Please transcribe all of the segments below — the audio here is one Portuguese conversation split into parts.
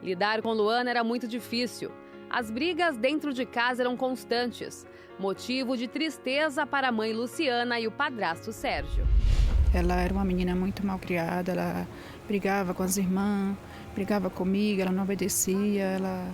Lidar com Luana era muito difícil. As brigas dentro de casa eram constantes, motivo de tristeza para a mãe Luciana e o padrasto Sérgio. Ela era uma menina muito mal criada, ela brigava com as irmãs, brigava comigo, ela não obedecia, ela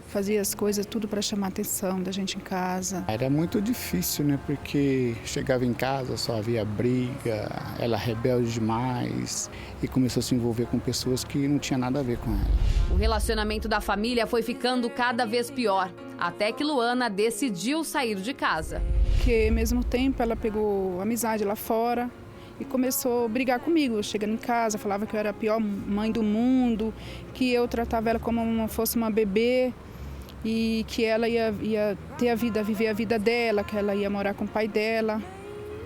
fazia as coisas tudo para chamar a atenção da gente em casa. Era muito difícil, né? Porque chegava em casa, só havia briga, ela rebelde demais e começou a se envolver com pessoas que não tinham nada a ver com ela. O relacionamento da família foi ficando cada vez pior, até que Luana decidiu sair de casa. Porque ao mesmo tempo ela pegou amizade lá fora e começou a brigar comigo, chegando em casa, falava que eu era a pior mãe do mundo, que eu tratava ela como se fosse uma bebê. E que ela ia ter viver a vida dela, que ela ia morar com o pai dela.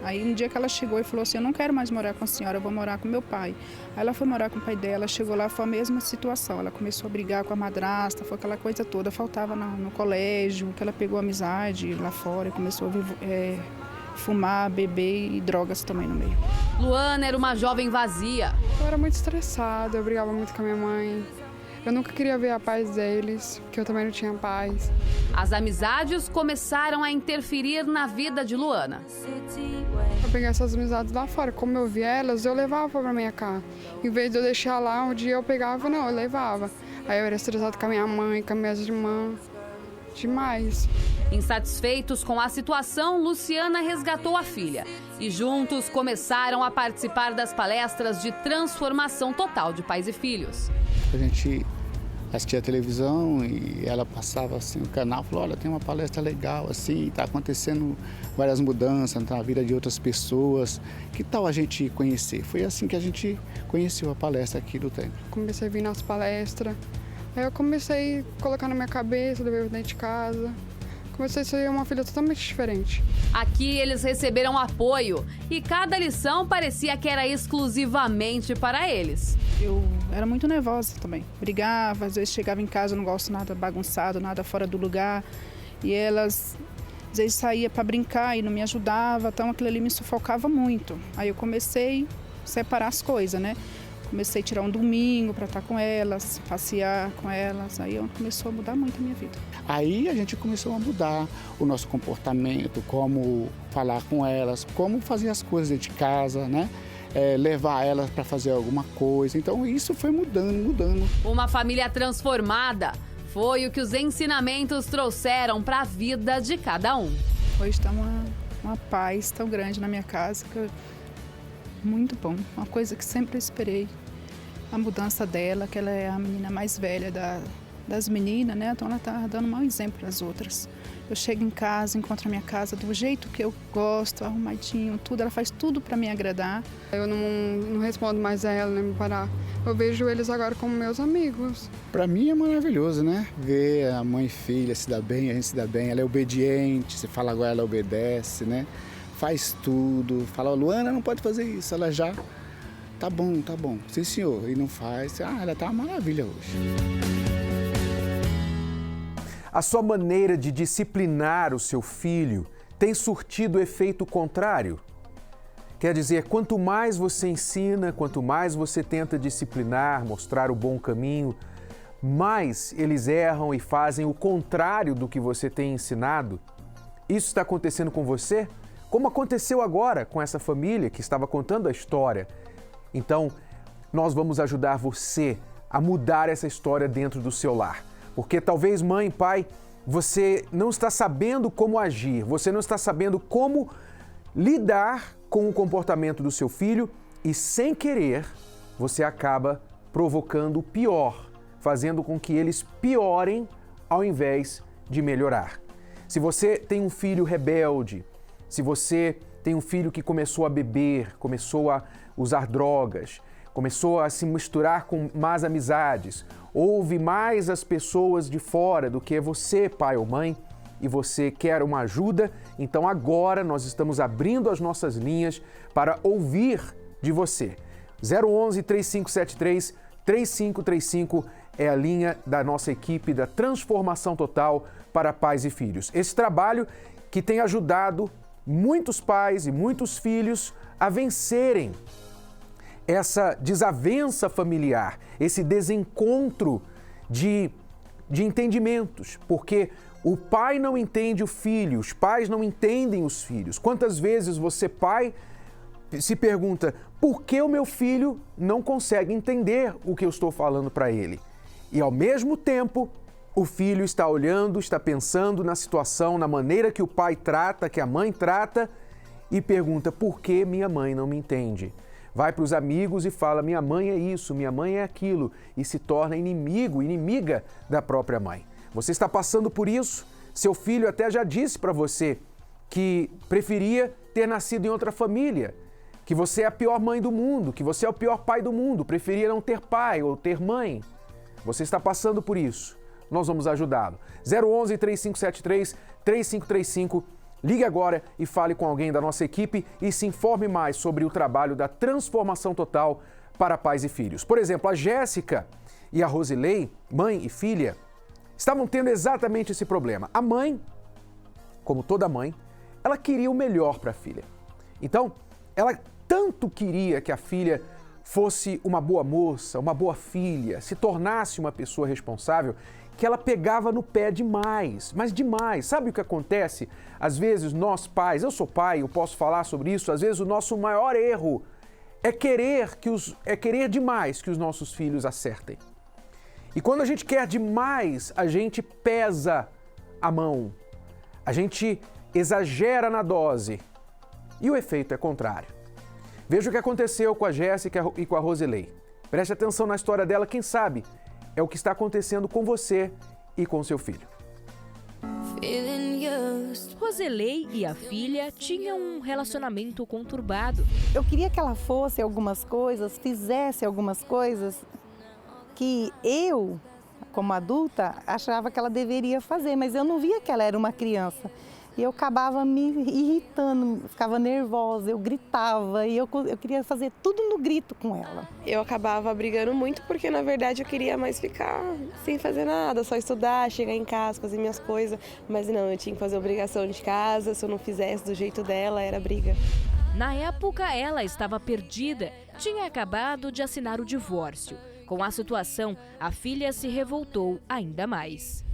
Aí um dia que ela chegou e falou assim, eu não quero mais morar com a senhora, eu vou morar com meu pai. Aí ela foi morar com o pai dela, chegou lá, foi a mesma situação. Ela começou a brigar com a madrasta, foi aquela coisa toda, faltava no colégio, que ela pegou amizade lá fora e começou a fumar, beber e drogas também no meio. Luana era uma jovem vazia. Eu era muito estressada, eu brigava muito com a minha mãe. Eu nunca queria ver a paz deles, porque eu também não tinha paz. As amizades começaram a interferir na vida de Luana. Eu peguei essas amizades lá fora. Como eu via elas, eu levava para minha casa. Em vez de eu deixar lá, um dia eu pegava, não, eu levava. Aí eu era estressada com a minha mãe, com as minhas irmãs. Demais. Insatisfeitos com a situação, Luciana resgatou a filha. E juntos começaram a participar das palestras de transformação total de pais e filhos. A gente assistia a televisão e ela passava assim o canal, falou, olha, tem uma palestra legal assim, está acontecendo várias mudanças na vida de outras pessoas, que tal a gente conhecer? Foi assim que a gente conheceu a palestra aqui do templo. Comecei a vir nas palestras, aí eu comecei a colocar na minha cabeça, levei dentro de casa. Comecei a ser uma filha totalmente diferente. Aqui eles receberam apoio e cada lição parecia que era exclusivamente para eles. Eu era muito nervosa também. Brigava, às vezes chegava em casa, eu não gosto nada bagunçado, nada fora do lugar. E elas, às vezes, saía para brincar e não me ajudava, então aquilo ali me sufocava muito. Aí eu comecei a separar as coisas, né? Comecei a tirar um domingo para estar com elas, passear com elas. Aí começou a mudar muito a minha vida. Aí a gente começou a mudar o nosso comportamento, como falar com elas, como fazer as coisas dentro de casa, né? Levar elas para fazer alguma coisa. Então isso foi mudando. Uma família transformada foi o que os ensinamentos trouxeram para a vida de cada um. Hoje está uma paz tão grande na minha casa que muito bom, uma coisa que sempre esperei. A mudança dela, que ela é a menina mais velha das meninas, né? Então ela está dando um mau exemplo para as outras. Eu chego em casa, encontro a minha casa do jeito que eu gosto, arrumadinho, tudo. Ela faz tudo para me agradar. Eu não respondo mais a ela, nem me parar. Eu vejo eles agora como meus amigos. Para mim é maravilhoso, né? Ver a mãe e filha se dar bem, a gente se dá bem. Ela é obediente, você fala agora, ela obedece, né? Faz tudo, fala, Luana, não pode fazer isso. Ela já, tá bom, sim senhor, e não faz. Ela tá uma maravilha hoje. A sua maneira de disciplinar o seu filho tem surtido efeito contrário? Quer dizer, quanto mais você ensina, quanto mais você tenta disciplinar, mostrar o bom caminho, mais eles erram e fazem o contrário do que você tem ensinado? Isso está acontecendo com você? Como aconteceu agora com essa família que estava contando a história. Então, nós vamos ajudar você a mudar essa história dentro do seu lar. Porque talvez, mãe, pai, você não está sabendo como agir, você não está sabendo como lidar com o comportamento do seu filho e, sem querer, você acaba provocando o pior, fazendo com que eles piorem ao invés de melhorar. Se você tem um filho rebelde, se você tem um filho que começou a beber, começou a usar drogas, começou a se misturar com más amizades, ouve mais as pessoas de fora do que você, pai ou mãe, e você quer uma ajuda, então agora nós estamos abrindo as nossas linhas para ouvir de você. 011 3573 3535 é a linha da nossa equipe da Transformação Total para Pais e Filhos. Esse trabalho que tem ajudado muitos pais e muitos filhos a vencerem essa desavença familiar, esse desencontro de entendimentos, porque o pai não entende o filho, os pais não entendem os filhos. Quantas vezes você, pai, se pergunta, por que o meu filho não consegue entender o que eu estou falando para ele? E ao mesmo tempo, o filho está olhando, está pensando na situação, na maneira que o pai trata, que a mãe trata, e pergunta, por que minha mãe não me entende? Vai para os amigos e fala, minha mãe é isso, minha mãe é aquilo, e se torna inimiga da própria mãe. Você está passando por isso? Seu filho até já disse para você que preferia ter nascido em outra família, que você é a pior mãe do mundo, que você é o pior pai do mundo, preferia não ter pai ou ter mãe. Você está passando por isso. Nós vamos ajudá-lo. 011-3573-3535. Ligue agora e fale com alguém da nossa equipe e se informe mais sobre o trabalho da transformação total para pais e filhos. Por exemplo, a Jéssica e a Rosilei, mãe e filha, estavam tendo exatamente esse problema. A mãe, como toda mãe, ela queria o melhor para a filha. Então, ela tanto queria que a filha fosse uma boa moça, uma boa filha, se tornasse uma pessoa responsável, que ela pegava no pé demais, mas demais. Sabe o que acontece? Às vezes nós pais, eu sou pai, eu posso falar sobre isso, às vezes o nosso maior erro é querer demais que os nossos filhos acertem. E quando a gente quer demais, a gente pesa a mão, a gente exagera na dose e o efeito é contrário. Veja o que aconteceu com a Jéssica e com a Rosilei. Preste atenção na história dela, quem sabe é o que está acontecendo com você e com seu filho. Rosilei e a filha tinham um relacionamento conturbado. Eu queria que ela fosse algumas coisas, fizesse algumas coisas que eu, como adulta, achava que ela deveria fazer, mas eu não via que ela era uma criança. E eu acabava me irritando, ficava nervosa, eu gritava e eu queria fazer tudo no grito com ela. Eu acabava brigando muito porque, na verdade, eu queria mais ficar sem fazer nada, só estudar, chegar em casa, fazer minhas coisas. Mas não, eu tinha que fazer obrigação de casa, se eu não fizesse do jeito dela, era briga. Na época, ela estava perdida, tinha acabado de assinar o divórcio. Com a situação, a filha se revoltou ainda mais.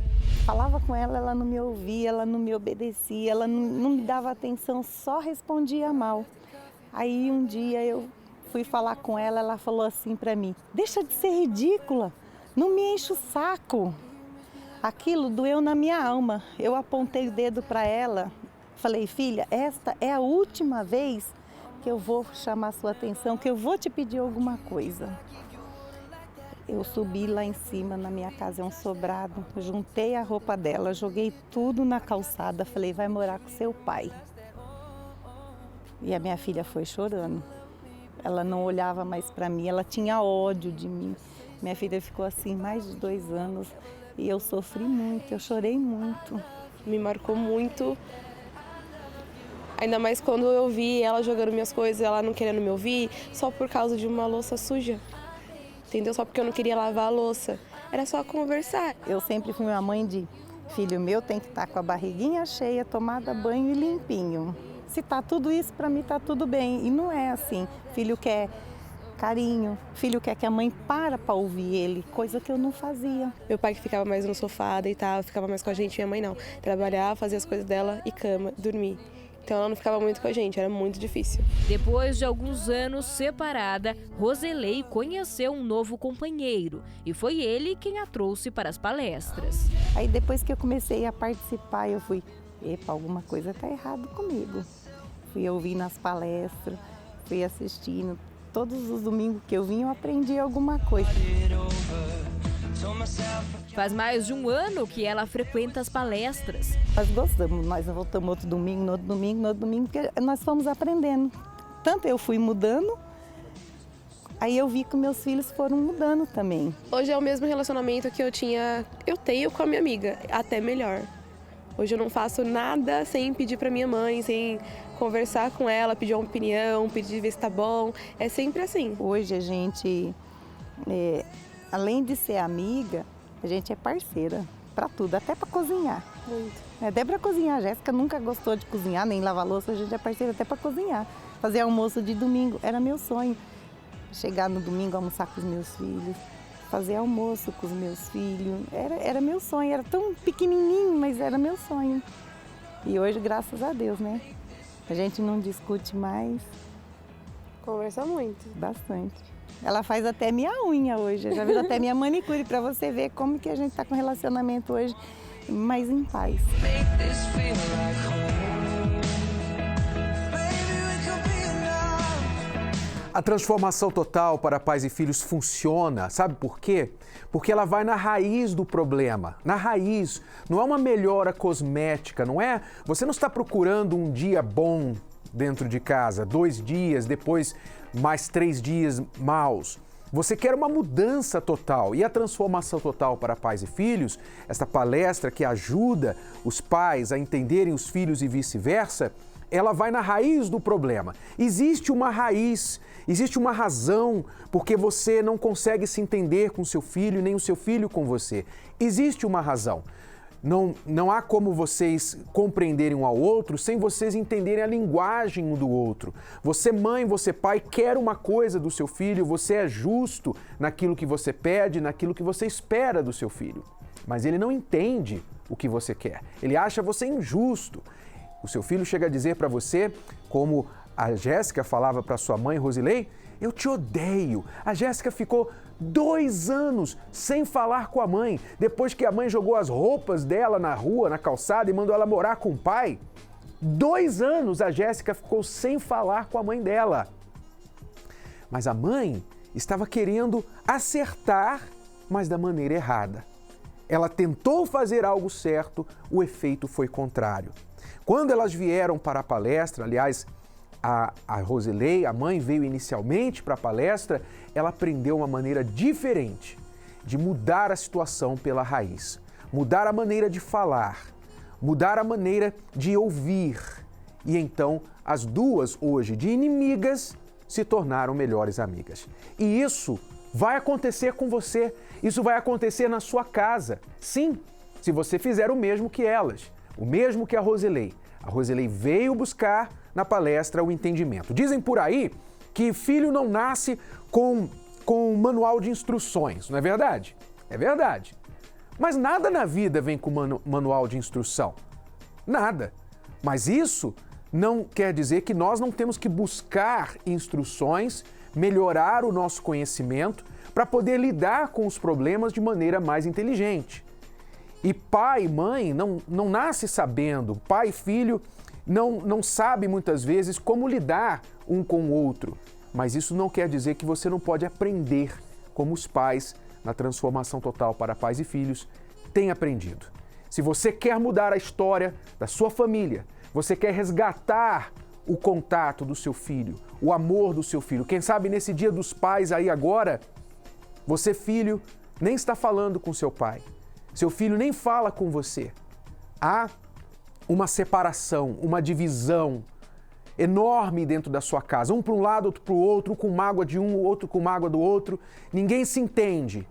Falava com ela, ela não me ouvia, ela não me obedecia, ela não me dava atenção, só respondia mal. Aí um dia eu fui falar com ela, ela falou assim para mim, deixa de ser ridícula, não me enche o saco. Aquilo doeu na minha alma, eu apontei o dedo para ela, falei, filha, esta é a última vez que eu vou chamar sua atenção, que eu vou te pedir alguma coisa. Eu subi lá em cima, na minha casa é um sobrado, juntei a roupa dela, joguei tudo na calçada, falei, vai morar com seu pai. E a minha filha foi chorando. Ela não olhava mais para mim, ela tinha ódio de mim. Minha filha ficou assim mais de 2 anos e eu sofri muito, eu chorei muito. Me marcou muito, ainda mais quando eu vi ela jogando minhas coisas, ela não querendo me ouvir, só por causa de uma louça suja. Entendeu? Só porque eu não queria lavar a louça. Era só conversar. Eu sempre fui uma mãe de filho meu tem que estar com a barriguinha cheia, tomada banho e limpinho. Se tá tudo isso, para mim tá tudo bem. E não é assim. Filho quer carinho, filho quer que a mãe para ouvir ele, coisa que eu não fazia. Meu pai que ficava mais no sofá, deitava, ficava mais com a gente, minha mãe não. Trabalhava, fazia as coisas dela e cama, dormir. Então ela não ficava muito com a gente, era muito difícil. Depois de alguns anos separada, Rosilei conheceu um novo companheiro e foi ele quem a trouxe para as palestras. Aí depois que eu comecei a participar, eu fui, epa, alguma coisa está errada comigo. Fui ouvir nas palestras, fui assistindo. Todos os domingos que eu vim, eu aprendi alguma coisa. Faz mais de 1 ano que ela frequenta as palestras. Nós gostamos, nós voltamos outro domingo, no outro domingo, porque nós fomos aprendendo. Tanto eu fui mudando, aí eu vi que meus filhos foram mudando também. Hoje é o mesmo relacionamento que eu tenho com a minha amiga, até melhor. Hoje eu não faço nada sem pedir para minha mãe, sem conversar com ela, pedir uma opinião, pedir ver se tá bom. É sempre assim. Hoje a gente, além de ser amiga, a gente é parceira para tudo, até para cozinhar. Muito. Até para cozinhar. A Jéssica nunca gostou de cozinhar, nem lavar louça, a gente é parceira até para cozinhar. Fazer almoço de domingo era meu sonho. Chegar no domingo, almoçar com os meus filhos, fazer almoço com os meus filhos. Era meu sonho, era tão pequenininho, mas era meu sonho. E hoje, graças a Deus, né? A gente não discute mais. Conversa muito. Bastante. Ela faz até minha unha hoje, já virou até minha manicure, para você ver como que a gente está com relacionamento hoje mais em paz. A transformação total para pais e filhos funciona, sabe por quê? Porque ela vai na raiz do problema, na raiz. Não é uma melhora cosmética, não é? Você não está procurando um dia bom dentro de casa, 2 dias, depois mais 3 dias maus. Você quer uma mudança total e a transformação total para pais e filhos, esta palestra que ajuda os pais a entenderem os filhos e vice-versa, ela vai na raiz do problema. Existe uma raiz, existe uma razão porque você não consegue se entender com seu filho, nem o seu filho com você. Existe uma razão. Não há como vocês compreenderem um ao outro sem vocês entenderem a linguagem um do outro. Você, mãe, você, pai, quer uma coisa do seu filho, você é justo naquilo que você pede, naquilo que você espera do seu filho. Mas ele não entende o que você quer. Ele acha você injusto. O seu filho chega a dizer para você, como a Jéssica falava para sua mãe, Rosilei, eu te odeio. A Jéssica ficou 2 anos sem falar com a mãe, depois que a mãe jogou as roupas dela na rua, na calçada e mandou ela morar com o pai. 2 anos a Jéssica ficou sem falar com a mãe dela. Mas a mãe estava querendo acertar, mas da maneira errada. Ela tentou fazer algo certo, o efeito foi contrário. Quando elas vieram para a palestra, aliás, a Rosilei, a mãe, veio inicialmente para a palestra, ela aprendeu uma maneira diferente de mudar a situação pela raiz, mudar a maneira de falar, mudar a maneira de ouvir. E então, as duas, hoje, de inimigas, se tornaram melhores amigas. E isso vai acontecer com você, isso vai acontecer na sua casa. Sim, se você fizer o mesmo que elas, o mesmo que a Rosilei. A Rosilei veio buscar na palestra o entendimento. Dizem por aí que filho não nasce com um manual de instruções, não é verdade? É verdade. Mas nada na vida vem com manual de instrução. Nada. Mas isso não quer dizer que nós não temos que buscar instruções, melhorar o nosso conhecimento para poder lidar com os problemas de maneira mais inteligente. E pai e mãe não nasce sabendo, pai e filho não sabe muitas vezes como lidar um com o outro. Mas isso não quer dizer que você não pode aprender como os pais, na transformação total para pais e filhos, têm aprendido. Se você quer mudar a história da sua família, você quer resgatar o contato do seu filho, o amor do seu filho, quem sabe nesse Dia dos Pais aí agora, você, filho, nem está falando com seu pai. Seu filho nem fala com você. Há uma separação, uma divisão enorme dentro da sua casa. Um para um lado, outro para o outro, um com mágoa de um, o outro com mágoa do outro. Ninguém se entende.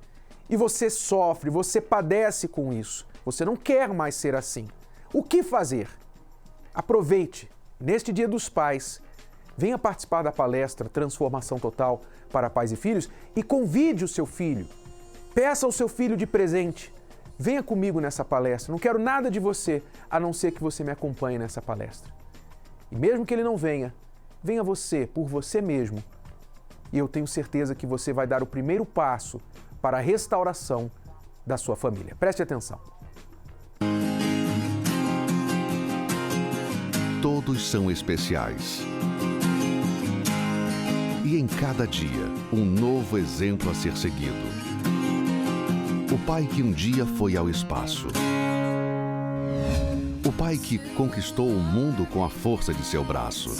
E você sofre, você padece com isso. Você não quer mais ser assim. O que fazer? Aproveite, neste Dia dos Pais, venha participar da palestra Transformação Total para Pais e Filhos e convide o seu filho. Peça ao seu filho de presente. Venha comigo nessa palestra, não quero nada de você, a não ser que você me acompanhe nessa palestra. E mesmo que ele não venha, venha você, por você mesmo. E eu tenho certeza que você vai dar o primeiro passo para a restauração da sua família. Preste atenção. Todos são especiais. E em cada dia, um novo exemplo a ser seguido. O pai que um dia foi ao espaço. O pai que conquistou o mundo com a força de seu braço.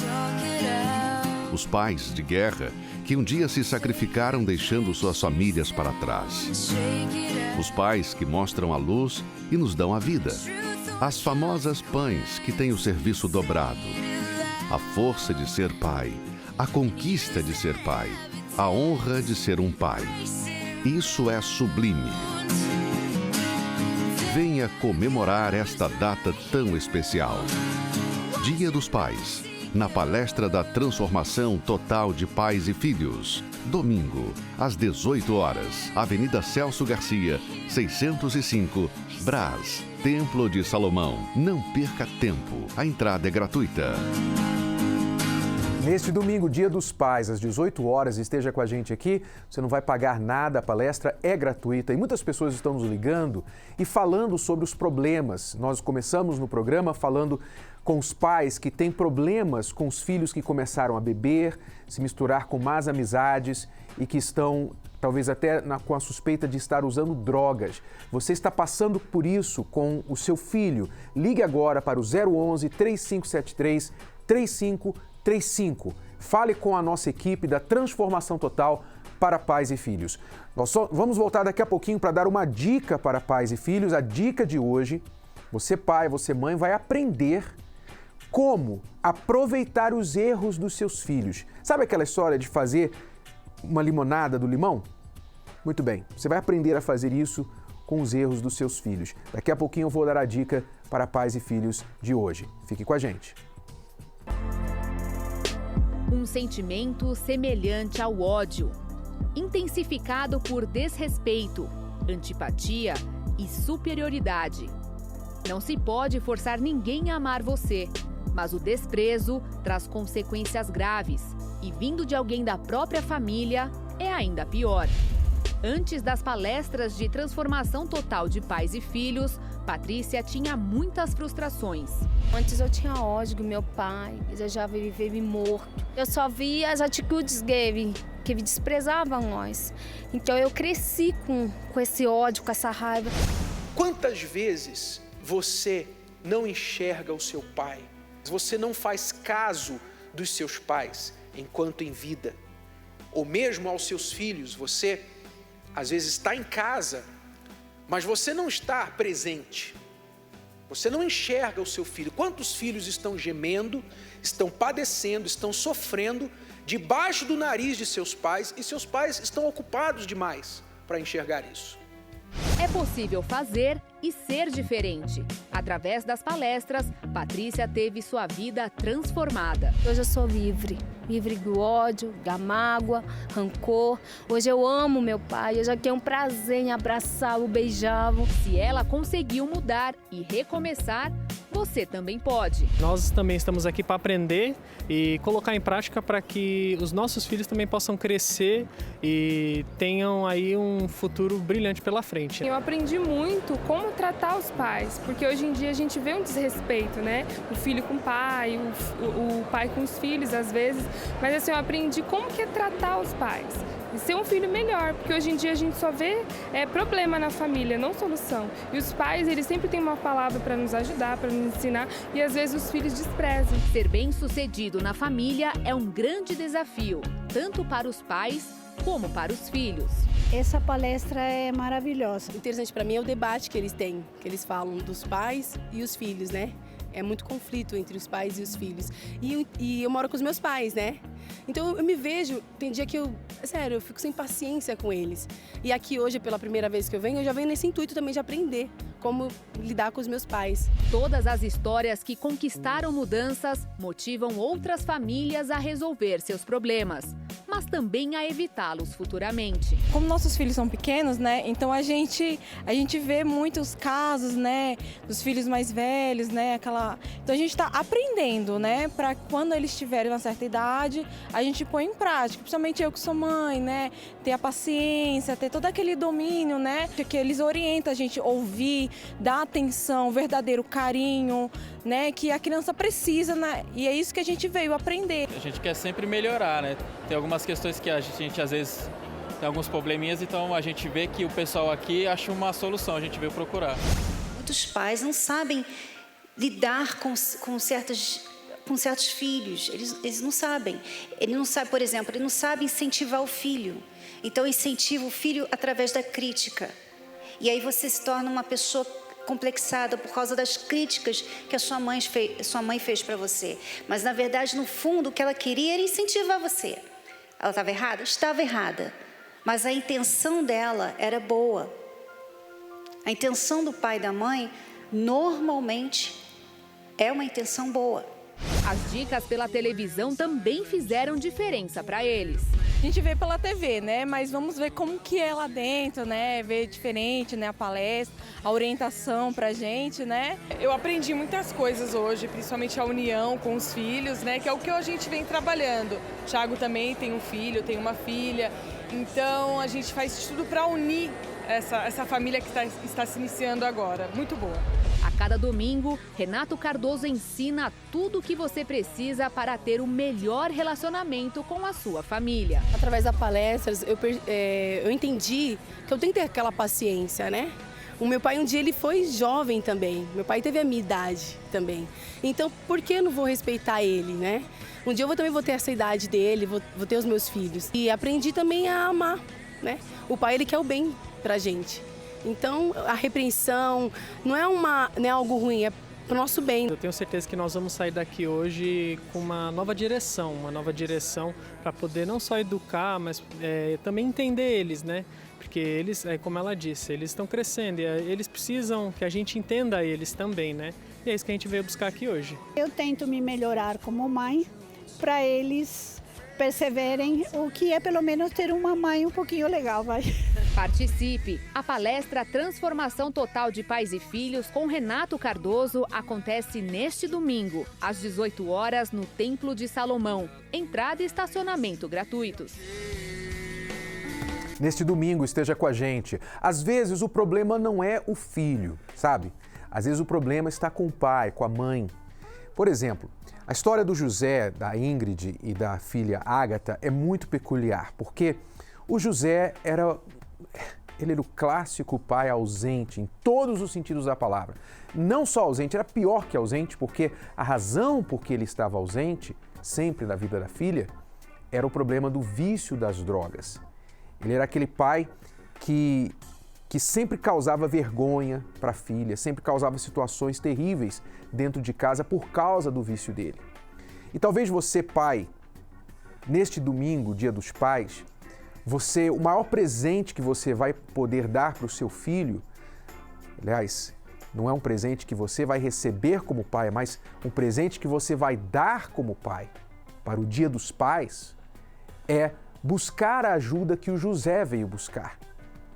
Os pais de guerra que um dia se sacrificaram deixando suas famílias para trás. Os pais que mostram a luz e nos dão a vida. As famosas pães que têm o serviço dobrado. A força de ser pai. A conquista de ser pai. A honra de ser um pai. Isso é sublime. Venha comemorar esta data tão especial. Dia dos Pais, na palestra da Transformação Total de Pais e Filhos. domingo, às 18 horas, Avenida Celso Garcia, 605, Brás, Templo de Salomão. Não perca tempo, a entrada é gratuita. Neste domingo, Dia dos Pais, às 18 horas, esteja com a gente aqui. Você não vai pagar nada, a palestra é gratuita. E muitas pessoas estão nos ligando e falando sobre os problemas. Nós começamos no programa falando com os pais que têm problemas com os filhos que começaram a beber, se misturar com más amizades e que estão, talvez até com a suspeita de estar usando drogas. Você está passando por isso com o seu filho. Ligue agora para o 011 3573 3535. Fale com a nossa equipe da Transformação Total para Pais e Filhos. Nós vamos voltar daqui a pouquinho para dar uma dica para pais e filhos. A dica de hoje, você pai, você mãe, vai aprender como aproveitar os erros dos seus filhos. Sabe aquela história de fazer uma limonada do limão? Muito bem, você vai aprender a fazer isso com os erros dos seus filhos. Daqui a pouquinho eu vou dar a dica para pais e filhos de hoje. Fique com a gente. Um sentimento semelhante ao ódio, intensificado por desrespeito, antipatia e superioridade. Não se pode forçar ninguém a amar você, mas o desprezo traz consequências graves e, vindo de alguém da própria família, é ainda pior. Antes das palestras de transformação total de pais e filhos, Patrícia tinha muitas frustrações. Antes eu tinha ódio do meu pai, desejava viver morto. Eu só via as atitudes dele, que ele desprezava nós. Então eu cresci com esse ódio, com essa raiva. Quantas vezes você não enxerga o seu pai? Você não faz caso dos seus pais enquanto em vida? Ou mesmo aos seus filhos, você às vezes está em casa, mas você não está presente. Você não enxerga o seu filho. Quantos filhos estão gemendo, estão padecendo, estão sofrendo debaixo do nariz de seus pais e seus pais estão ocupados demais para enxergar isso? É possível fazer e ser diferente. Através das palestras, Patrícia teve sua vida transformada. Hoje eu sou livre do ódio, da mágoa, rancor. Hoje eu amo meu pai, eu já tenho um prazer em abraçá-lo, beijá-lo. Se ela conseguiu mudar e recomeçar, você também pode. Nós também estamos aqui para aprender e colocar em prática para que os nossos filhos também possam crescer e tenham aí um futuro brilhante pela frente. Eu aprendi muito como tratar os pais, porque hoje em dia a gente vê um desrespeito, né? O filho com o pai, o pai com os filhos às vezes, mas assim, eu aprendi como que é tratar os pais e ser um filho melhor, porque hoje em dia a gente só vê problema na família, não solução. E os pais, eles sempre têm uma palavra para nos ajudar, para nos ensinar, e às vezes os filhos desprezam. Ser bem-sucedido na família é um grande desafio, tanto para os pais como para os filhos. Essa palestra é maravilhosa. O interessante para mim é o debate que eles têm, que eles falam dos pais e os filhos, né? É muito conflito entre os pais e os filhos. E eu moro com os meus pais, né? Então eu me vejo, tem dia que eu fico sem paciência com eles. E aqui hoje, pela primeira vez que eu venho já venho nesse intuito também de aprender como lidar com os meus pais. Todas as histórias que conquistaram mudanças motivam outras famílias a resolver seus problemas, mas também a evitá-los futuramente. Como nossos filhos são pequenos, né? Então a gente vê muitos casos, né, dos filhos mais velhos, né, Então a gente está aprendendo, né, para quando eles tiverem uma certa idade, a gente põe em prática, principalmente eu que sou mãe, né, ter a paciência, ter todo aquele domínio, né, que eles orientam a gente a ouvir, dar atenção, verdadeiro carinho, né, que a criança precisa, né, e é isso que a gente veio aprender. A gente quer sempre melhorar, né? Tem algumas questões que a gente às vezes tem alguns probleminhas, então a gente vê que o pessoal aqui acha uma solução, a gente veio procurar. Muitos pais não sabem lidar com certos filhos, eles não sabem. Ele não sabe, por exemplo, ele não sabe incentivar o filho. Então incentiva o filho através da crítica. E aí você se torna uma pessoa complexada por causa das críticas que a sua mãe fez para você. Mas na verdade, no fundo, o que ela queria era incentivar você. Ela estava errada? Estava errada. Mas a intenção dela era boa. A intenção do pai e da mãe, normalmente, é uma intenção boa. As dicas pela televisão também fizeram diferença para eles. A gente vê pela TV, né? Mas vamos ver como que é lá dentro, né? Ver diferente, né? A palestra, a orientação pra gente, né? Eu aprendi muitas coisas hoje, principalmente a união com os filhos, né? Que é o que a gente vem trabalhando. O Thiago também tem um filho, tem uma filha. Então a gente faz tudo para unir essa família que está se iniciando agora. Muito boa. A cada domingo, Renato Cardoso ensina tudo o que você precisa para ter o melhor relacionamento com a sua família. Através das palestras, eu entendi que eu tenho que ter aquela paciência, né? O meu pai, um dia, ele foi jovem também. Meu pai teve a minha idade também. Então, por que eu não vou respeitar ele, né? Um dia eu também vou ter essa idade dele, vou ter os meus filhos. E aprendi também a amar, né? O pai, ele quer o bem pra gente. Então, a repreensão não é algo ruim, é pro nosso bem. Eu tenho certeza que nós vamos sair daqui hoje com uma nova direção para poder não só educar, mas também entender eles, né? Porque eles, como ela disse, eles estão crescendo e eles precisam que a gente entenda eles também, né? E é isso que a gente veio buscar aqui hoje. Eu tento me melhorar como mãe para eles perceberem o que é pelo menos ter uma mãe um pouquinho legal, vai. Participe! A palestra Transformação Total de Pais e Filhos com Renato Cardoso acontece neste domingo, às 18 horas, no Templo de Salomão. Entrada e estacionamento gratuitos. Neste domingo, esteja com a gente. Às vezes, o problema não é o filho, sabe? Às vezes, o problema está com o pai, com a mãe. Por exemplo, a história do José, da Ingrid e da filha Ágata é muito peculiar, porque o José era o clássico pai ausente em todos os sentidos da palavra. Não só ausente, era pior que ausente, porque a razão por que ele estava ausente, sempre na vida da filha, era o problema do vício das drogas. Ele era aquele pai que sempre causava vergonha para a filha, sempre causava situações terríveis dentro de casa por causa do vício dele. E talvez você, pai, neste domingo, Dia dos Pais, o maior presente que você vai poder dar para o seu filho, aliás, não é um presente que você vai receber como pai, mas um presente que você vai dar como pai para o Dia dos Pais, é buscar a ajuda que o José veio buscar.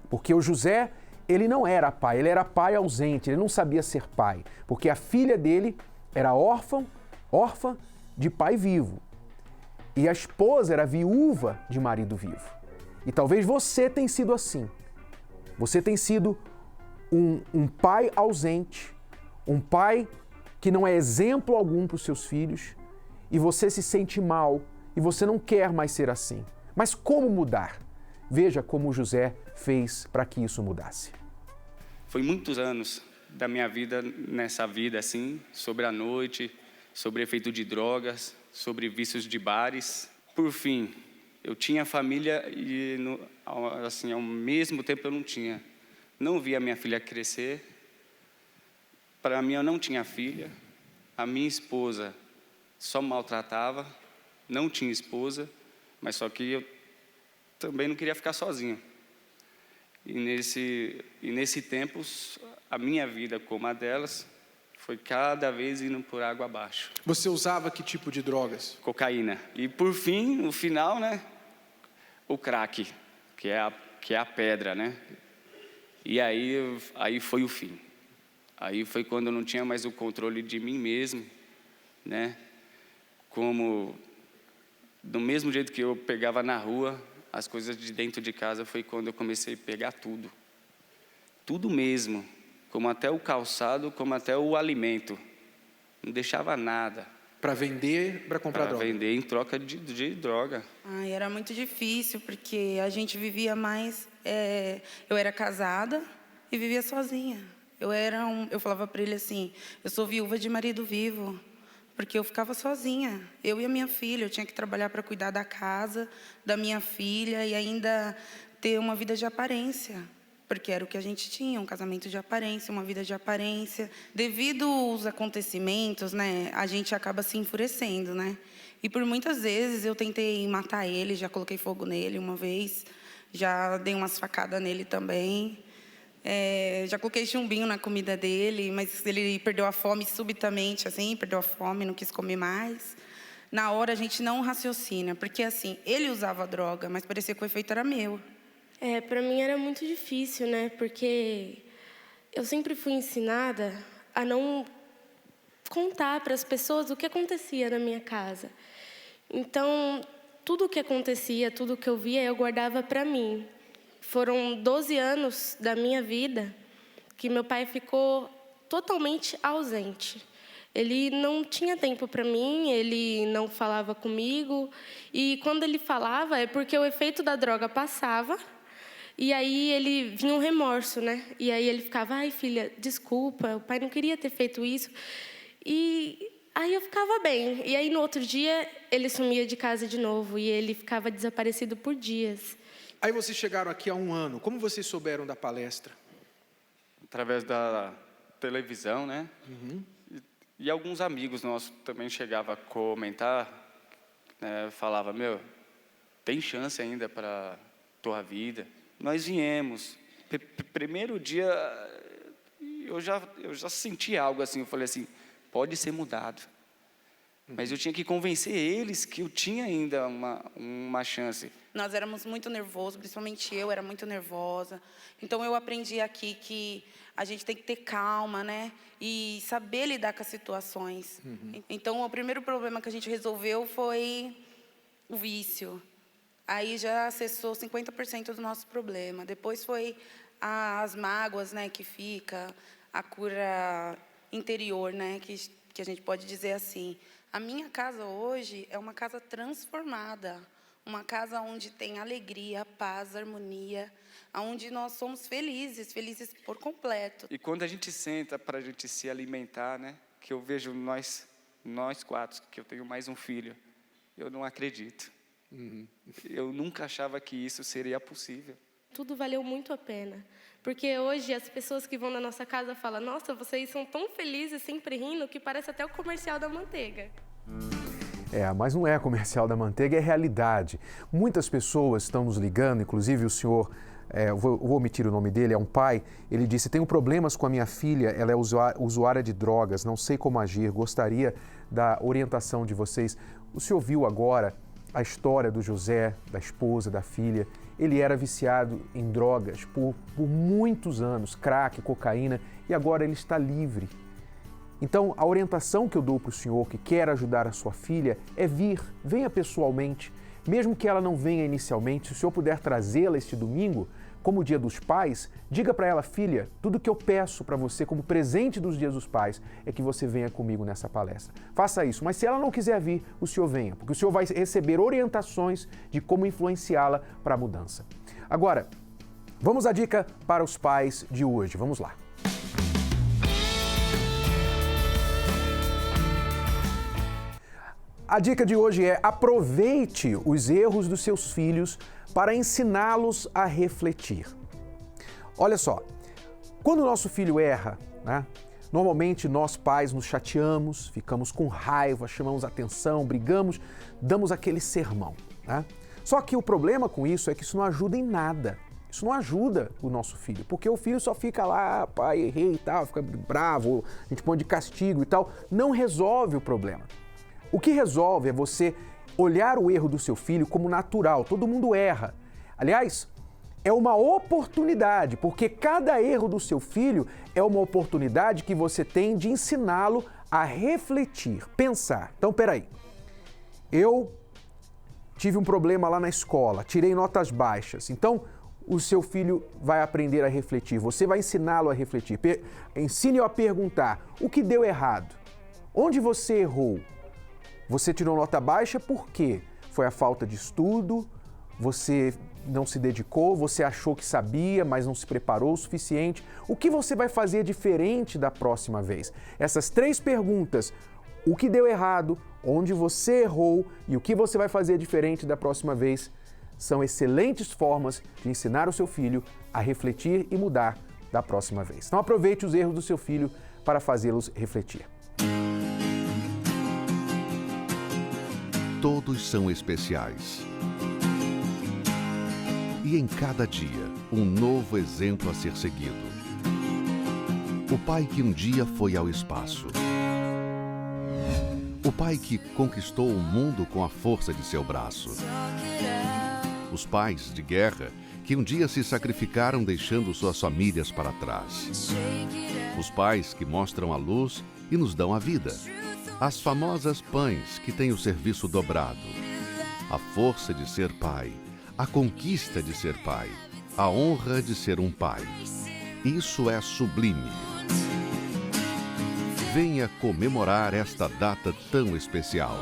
Porque o José, ele não era pai, ele era pai ausente, ele não sabia ser pai, porque a filha dele era órfã de pai vivo. E a esposa era viúva de marido vivo. E talvez você tenha sido assim. Você tem sido um pai ausente, um pai que não é exemplo algum para os seus filhos, e você se sente mal e você não quer mais ser assim. Mas como mudar? Veja como José fez para que isso mudasse. Foi muitos anos da minha vida nessa vida assim, sobre a noite, sobre efeito de drogas, sobre vícios de bares. Por fim, eu tinha família e assim, ao mesmo tempo eu não tinha. Não via minha filha crescer. Para mim eu não tinha filha. A minha esposa só maltratava, não tinha esposa. Mas só que eu também não queria ficar sozinho. E nesse tempo, a minha vida, como a delas, foi cada vez indo por água abaixo. Você usava que tipo de drogas? Cocaína. E por fim, no final, né, o crack, que é a pedra, né? E aí foi o fim. Aí foi quando eu não tinha mais o controle de mim mesmo, né? Do mesmo jeito que eu pegava na rua, as coisas de dentro de casa foi quando eu comecei a pegar tudo. Tudo mesmo, como até o calçado, como até o alimento. Não deixava nada. Para vender, para comprar droga? Para vender em troca de droga. Era muito difícil, porque a gente vivia mais... eu era casada e vivia sozinha. Eu falava para ele assim, eu sou viúva de marido vivo. Porque eu ficava sozinha, eu e a minha filha. Eu tinha que trabalhar para cuidar da casa, da minha filha e ainda ter uma vida de aparência. Porque era o que a gente tinha, um casamento de aparência, uma vida de aparência. Devido aos acontecimentos, né, a gente acaba se enfurecendo, né? E por muitas vezes eu tentei matar ele, já coloquei fogo nele uma vez, já dei umas facadas nele também. Já coloquei chumbinho na comida dele, mas ele perdeu a fome subitamente, assim, perdeu a fome, não quis comer mais. na hora a gente não raciocina, porque assim, ele usava droga, mas parecia que o efeito era meu. Para mim era muito difícil, né? Porque eu sempre fui ensinada a não contar para as pessoas o que acontecia na minha casa. Então, tudo o que acontecia, tudo o que eu via, eu guardava para mim. Foram 12 anos da minha vida que meu pai ficou totalmente ausente. Ele não tinha tempo para mim, ele não falava comigo. E quando ele falava, é porque o efeito da droga passava. E aí ele vinha um remorso, né? E aí ele ficava, ai, filha, desculpa, o pai não queria ter feito isso. E aí eu ficava bem. E aí no outro dia ele sumia de casa de novo e ele ficava desaparecido por dias. Aí vocês chegaram aqui há 1 ano. Como vocês souberam da palestra? Através da televisão, né? E alguns amigos nossos também chegavam a comentar, né? Falava, tem chance ainda para tua vida. Nós viemos. Primeiro dia, eu já senti algo assim. Eu falei assim, pode ser mudado. Mas eu tinha que convencer eles que eu tinha ainda uma chance. Nós éramos muito nervosos, principalmente eu era muito nervosa. Então eu aprendi aqui que a gente tem que ter calma, né? E saber lidar com as situações. Então o primeiro problema que a gente resolveu foi o vício. Aí já acessou 50% do nosso problema. Depois foi as mágoas, né, que fica, a cura interior, né, que a gente pode dizer assim. A minha casa hoje é uma casa transformada, uma casa onde tem alegria, paz, harmonia, onde nós somos felizes por completo. E quando a gente senta para a gente se alimentar, né, que eu vejo nós 4, que eu tenho mais um filho, eu não acredito. Eu nunca achava que isso seria possível. Tudo valeu muito a pena. Porque hoje as pessoas que vão na nossa casa falam, nossa, vocês são tão felizes, sempre rindo, que parece até o comercial da manteiga. Mas não é comercial da manteiga, é realidade. Muitas pessoas estão nos ligando, inclusive o senhor, vou omitir o nome dele, é um pai, ele disse, tenho problemas com a minha filha, ela é usuária de drogas, não sei como agir, gostaria da orientação de vocês. O senhor viu agora a história do José, da esposa, da filha. Ele era viciado em drogas por muitos anos, crack, cocaína, e agora ele está livre. Então, a orientação que eu dou para o senhor que quer ajudar a sua filha é venha pessoalmente. Mesmo que ela não venha inicialmente, se o senhor puder trazê-la este domingo, como o Dia dos Pais, diga para ela, filha, tudo que eu peço para você como presente dos Dias dos Pais é que você venha comigo nessa palestra. Faça isso, mas se ela não quiser vir, o senhor venha, porque o senhor vai receber orientações de como influenciá-la para a mudança. Agora, vamos à dica para os pais de hoje. Vamos lá. A dica de hoje é aproveite os erros dos seus filhos para ensiná-los a refletir. Olha só, quando o nosso filho erra, né, normalmente nós pais nos chateamos, ficamos com raiva, chamamos atenção, brigamos, damos aquele sermão, né? Só que o problema com isso é que isso não ajuda em nada. Isso não ajuda o nosso filho, porque o filho só fica lá, pai, errei e tal, fica bravo, a gente põe de castigo e tal, não resolve o problema. O que resolve é você olhar o erro do seu filho como natural, todo mundo erra. Aliás, é uma oportunidade, porque cada erro do seu filho é uma oportunidade que você tem de ensiná-lo a refletir, pensar. Então, peraí, eu tive um problema lá na escola, tirei notas baixas, então o seu filho vai aprender a refletir, você vai ensiná-lo a refletir. Ensine-o a perguntar, o que deu errado? Onde você errou? Você tirou nota baixa por quê? Foi a falta de estudo? Você não se dedicou? Você achou que sabia, mas não se preparou o suficiente? O que você vai fazer diferente da próxima vez? Essas 3 perguntas, o que deu errado, onde você errou e o que você vai fazer diferente da próxima vez, são excelentes formas de ensinar o seu filho a refletir e mudar da próxima vez. Então aproveite os erros do seu filho para fazê-los refletir. Todos são especiais. E em cada dia, um novo exemplo a ser seguido. O pai que um dia foi ao espaço. O pai que conquistou o mundo com a força de seu braço. Os pais de guerra que um dia se sacrificaram deixando suas famílias para trás. Os pais que mostram a luz e nos dão a vida. As famosas pães que têm o serviço dobrado. A força de ser pai, a conquista de ser pai, a honra de ser um pai. Isso é sublime. Venha comemorar esta data tão especial.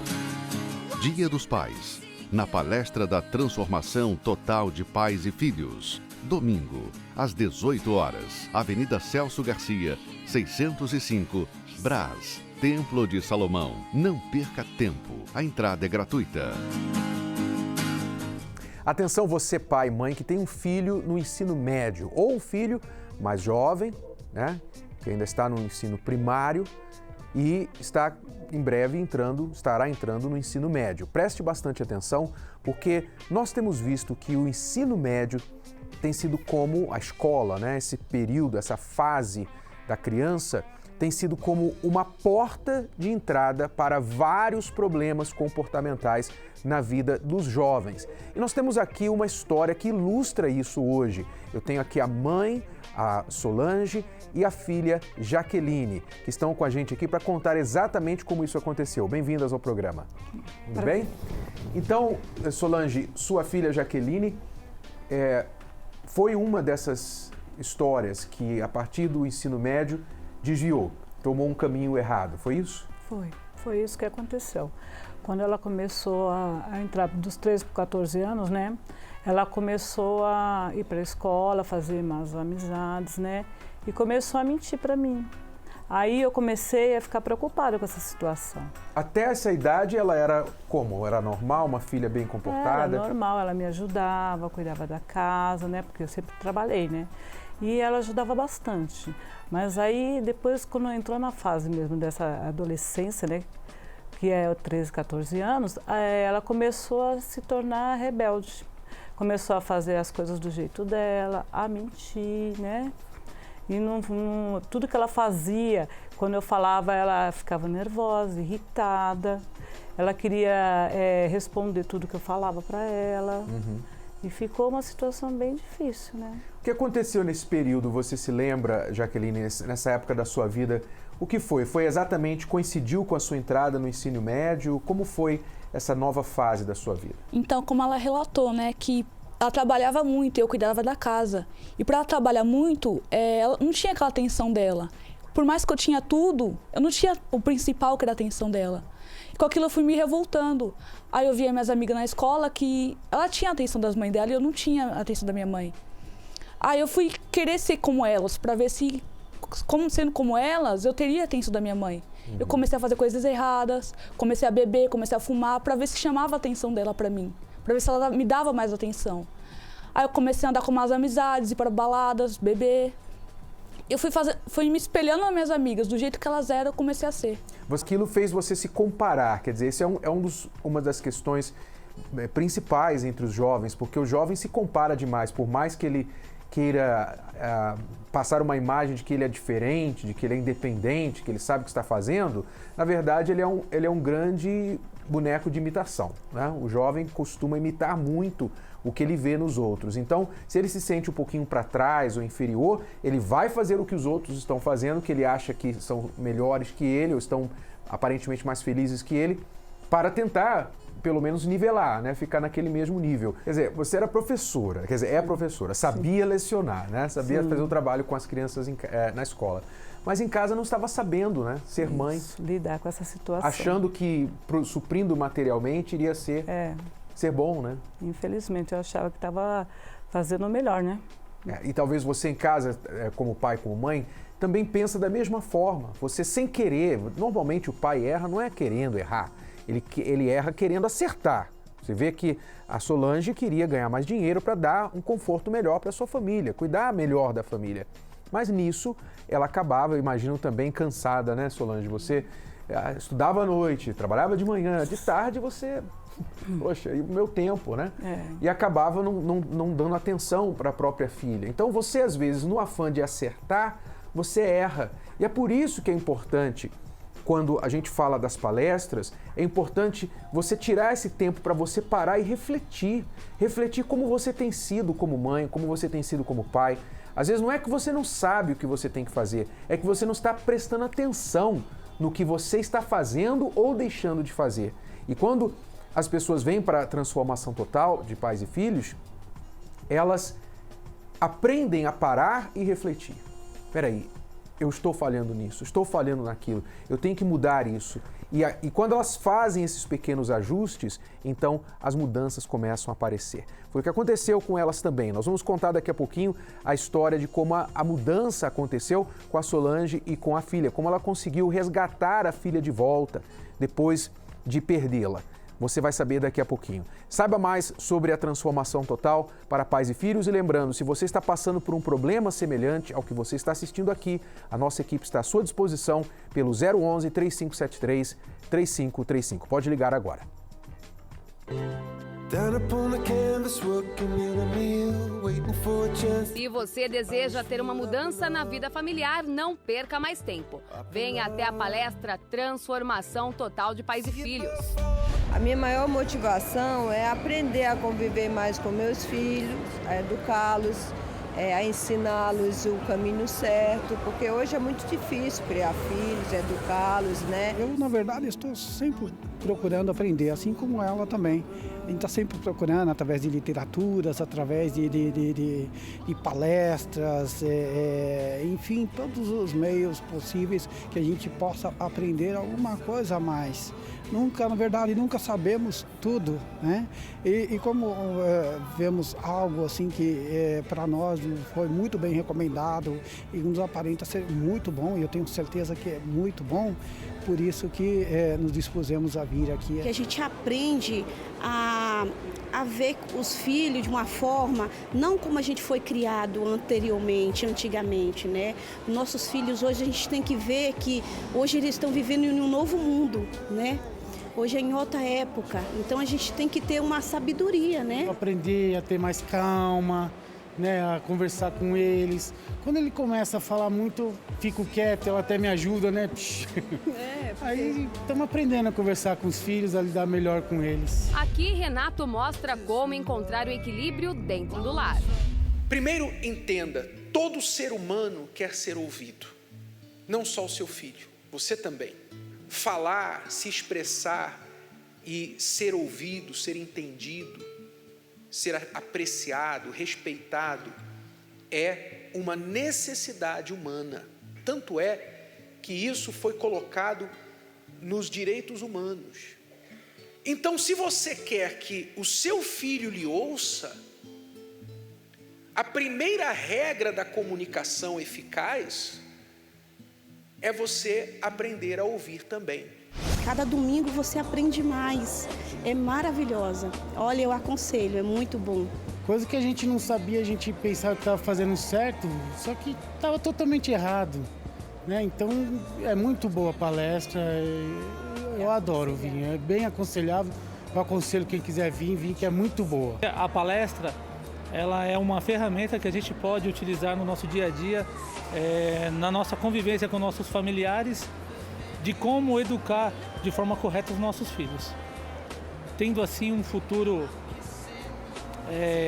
Dia dos Pais, na Palestra da Transformação Total de Pais e Filhos. Domingo, às 18 horas, Avenida Celso Garcia, 605, Brás, Templo de Salomão. Não perca tempo, a entrada é gratuita. Atenção você pai e mãe que tem um filho no ensino médio ou um filho mais jovem, né, que ainda está no ensino primário e está em breve estará entrando no ensino médio. Preste bastante atenção, porque nós temos visto que o ensino médio tem sido como a escola, né? Esse período, essa fase da criança tem sido como uma porta de entrada para vários problemas comportamentais na vida dos jovens. E nós temos aqui uma história que ilustra isso hoje. Eu tenho aqui a mãe, a Solange, e a filha Jaqueline, que estão com a gente aqui para contar exatamente como isso aconteceu. Bem-vindas ao programa. Tudo bem? Então, Solange, sua filha Jaqueline foi uma dessas histórias que, a partir do ensino médio, desviou, tomou um caminho errado, foi isso? Foi isso que aconteceu. Quando ela começou a entrar dos 13 para 14 anos, né? Ela começou a ir para a escola, fazer umas amizades, né? E começou a mentir para mim. Aí eu comecei a ficar preocupada com essa situação. Até essa idade ela era como? Era normal, uma filha bem comportada? Era normal, ela me ajudava, cuidava da casa, né? Porque eu sempre trabalhei, né? E ela ajudava bastante. Mas aí, depois, quando entrou na fase mesmo dessa adolescência, né? Que é 13, 14 anos, ela começou a se tornar rebelde. Começou a fazer as coisas do jeito dela, a mentir, né? E tudo que ela fazia, quando eu falava, ela ficava nervosa, irritada. Ela queria responder tudo que eu falava para ela. E ficou uma situação bem difícil, né? O que aconteceu nesse período, você se lembra, Jaqueline, nessa época da sua vida? O que foi? Foi exatamente, coincidiu com a sua entrada no ensino médio? Como foi essa nova fase da sua vida? Então, como ela relatou, né, que ela trabalhava muito e eu cuidava da casa. E para ela trabalhar muito, ela não tinha aquela atenção dela. Por mais que eu tinha tudo, eu não tinha o principal, que era a atenção dela. E com aquilo eu fui me revoltando. Aí eu via minhas amigas na escola que ela tinha a atenção das mães dela e eu não tinha a atenção da minha mãe. Aí eu fui querer ser como elas, para ver se, sendo como elas, eu teria a atenção da minha mãe. Eu comecei a fazer coisas erradas, comecei a beber, comecei a fumar, para ver se chamava a atenção dela para mim, para ver se ela me dava mais atenção. Aí eu comecei a andar com umas amizades, ir para baladas, beber. Eu fui me espelhando nas minhas amigas, do jeito que elas eram, eu comecei a ser. Aquilo fez você se comparar, quer dizer, esse uma das questões principais entre os jovens, porque o jovem se compara demais, por mais que ele queira passar uma imagem de que ele é diferente, de que ele é independente, que ele sabe o que está fazendo, na verdade ele é um grande boneco de imitação, né? O jovem costuma imitar muito o que ele vê nos outros. Então, se ele se sente um pouquinho para trás ou inferior, ele vai fazer o que os outros estão fazendo, que ele acha que são melhores que ele ou estão aparentemente mais felizes que ele, para tentar, pelo menos, nivelar, né? Ficar naquele mesmo nível. Quer dizer, você era professora, é professora, sabia lecionar, né? Sabia fazer o trabalho com as crianças na escola. Mas em casa não estava sabendo, né? Ser mãe. Lidar com essa situação. Achando que, suprindo materialmente, iria ser bom, né? Infelizmente, eu achava que estava fazendo o melhor, né? E talvez você em casa, como pai, como mãe, também pensa da mesma forma. Você sem querer, normalmente o pai erra, não é querendo errar, ele erra querendo acertar. Você vê que a Solange queria ganhar mais dinheiro para dar um conforto melhor para sua família, cuidar melhor da família. Mas nisso ela acabava, eu imagino, também cansada, né, Solange? Você estudava à noite, trabalhava de manhã, de tarde você... Poxa, e o meu tempo, né? E acabava não dando atenção para a própria filha. Então você, às vezes, no afã de acertar, você erra. E é por isso que é importante quando a gente fala das palestras, é importante você tirar esse tempo para você parar e refletir. Refletir como você tem sido como mãe, como você tem sido como pai. Às vezes não é que você não sabe o que você tem que fazer, é que você não está prestando atenção no que você está fazendo ou deixando de fazer. E quando as pessoas vêm para a transformação total de pais e filhos, elas aprendem a parar e refletir. Peraí, eu estou falhando nisso, estou falhando naquilo, eu tenho que mudar isso. E quando elas fazem esses pequenos ajustes, então as mudanças começam a aparecer. Foi o que aconteceu com elas também. Nós vamos contar daqui a pouquinho a história de como a mudança aconteceu com a Solange e com a filha, como ela conseguiu resgatar a filha de volta depois de perdê-la. Você vai saber daqui a pouquinho. Saiba mais sobre a transformação total para pais e filhos e lembrando, se você está passando por um problema semelhante ao que você está assistindo aqui, a nossa equipe está à sua disposição pelo 011 3573 3535. Pode ligar agora. Se você deseja ter uma mudança na vida familiar, não perca mais tempo. Venha até a palestra Transformação Total de Pais e Filhos. A minha maior motivação é aprender a conviver mais com meus filhos, a educá-los, a ensiná-los o caminho certo, porque hoje é muito difícil criar filhos, educá-los, né? Eu, na verdade, estou sempre procurando aprender, assim como ela também. A gente está sempre procurando, através de literaturas, através de palestras, enfim, todos os meios possíveis que a gente possa aprender alguma coisa a mais. Na verdade, nunca sabemos tudo, né? E como vemos algo assim que para nós foi muito bem recomendado e nos aparenta ser muito bom, e eu tenho certeza que é muito bom, por isso que nos dispusemos a vir aqui. Que a gente aprende a ver os filhos de uma forma, não como a gente foi criado antigamente, né? Nossos filhos hoje a gente tem que ver que hoje eles estão vivendo em um novo mundo, né? Hoje é em outra época, então a gente tem que ter uma sabedoria, né? Aprender a ter mais calma, né, a conversar com eles. Quando ele começa a falar muito, fico quieto, ela até me ajuda, né? Aí estamos aprendendo a conversar com os filhos, a lidar melhor com eles. Aqui, Renato mostra como encontrar o equilíbrio dentro do lar. Primeiro, entenda, todo ser humano quer ser ouvido, não só o seu filho, você também. Falar, se expressar e ser ouvido, ser entendido, ser apreciado, respeitado, é uma necessidade humana. Tanto é que isso foi colocado nos direitos humanos. Então, se você quer que o seu filho lhe ouça, a primeira regra da comunicação eficaz é você aprender a ouvir também. Cada domingo você aprende mais, é maravilhosa. Olha, eu aconselho, é muito bom. Coisa que a gente não sabia, a gente pensava que estava fazendo certo, só que estava totalmente errado, né? Então é muito boa a palestra, eu adoro vir, é bem aconselhável. Eu aconselho quem quiser vir que é muito boa. A palestra, ela é uma ferramenta que a gente pode utilizar no nosso dia a dia, na nossa convivência com nossos familiares, de como educar de forma correta os nossos filhos, tendo assim um futuro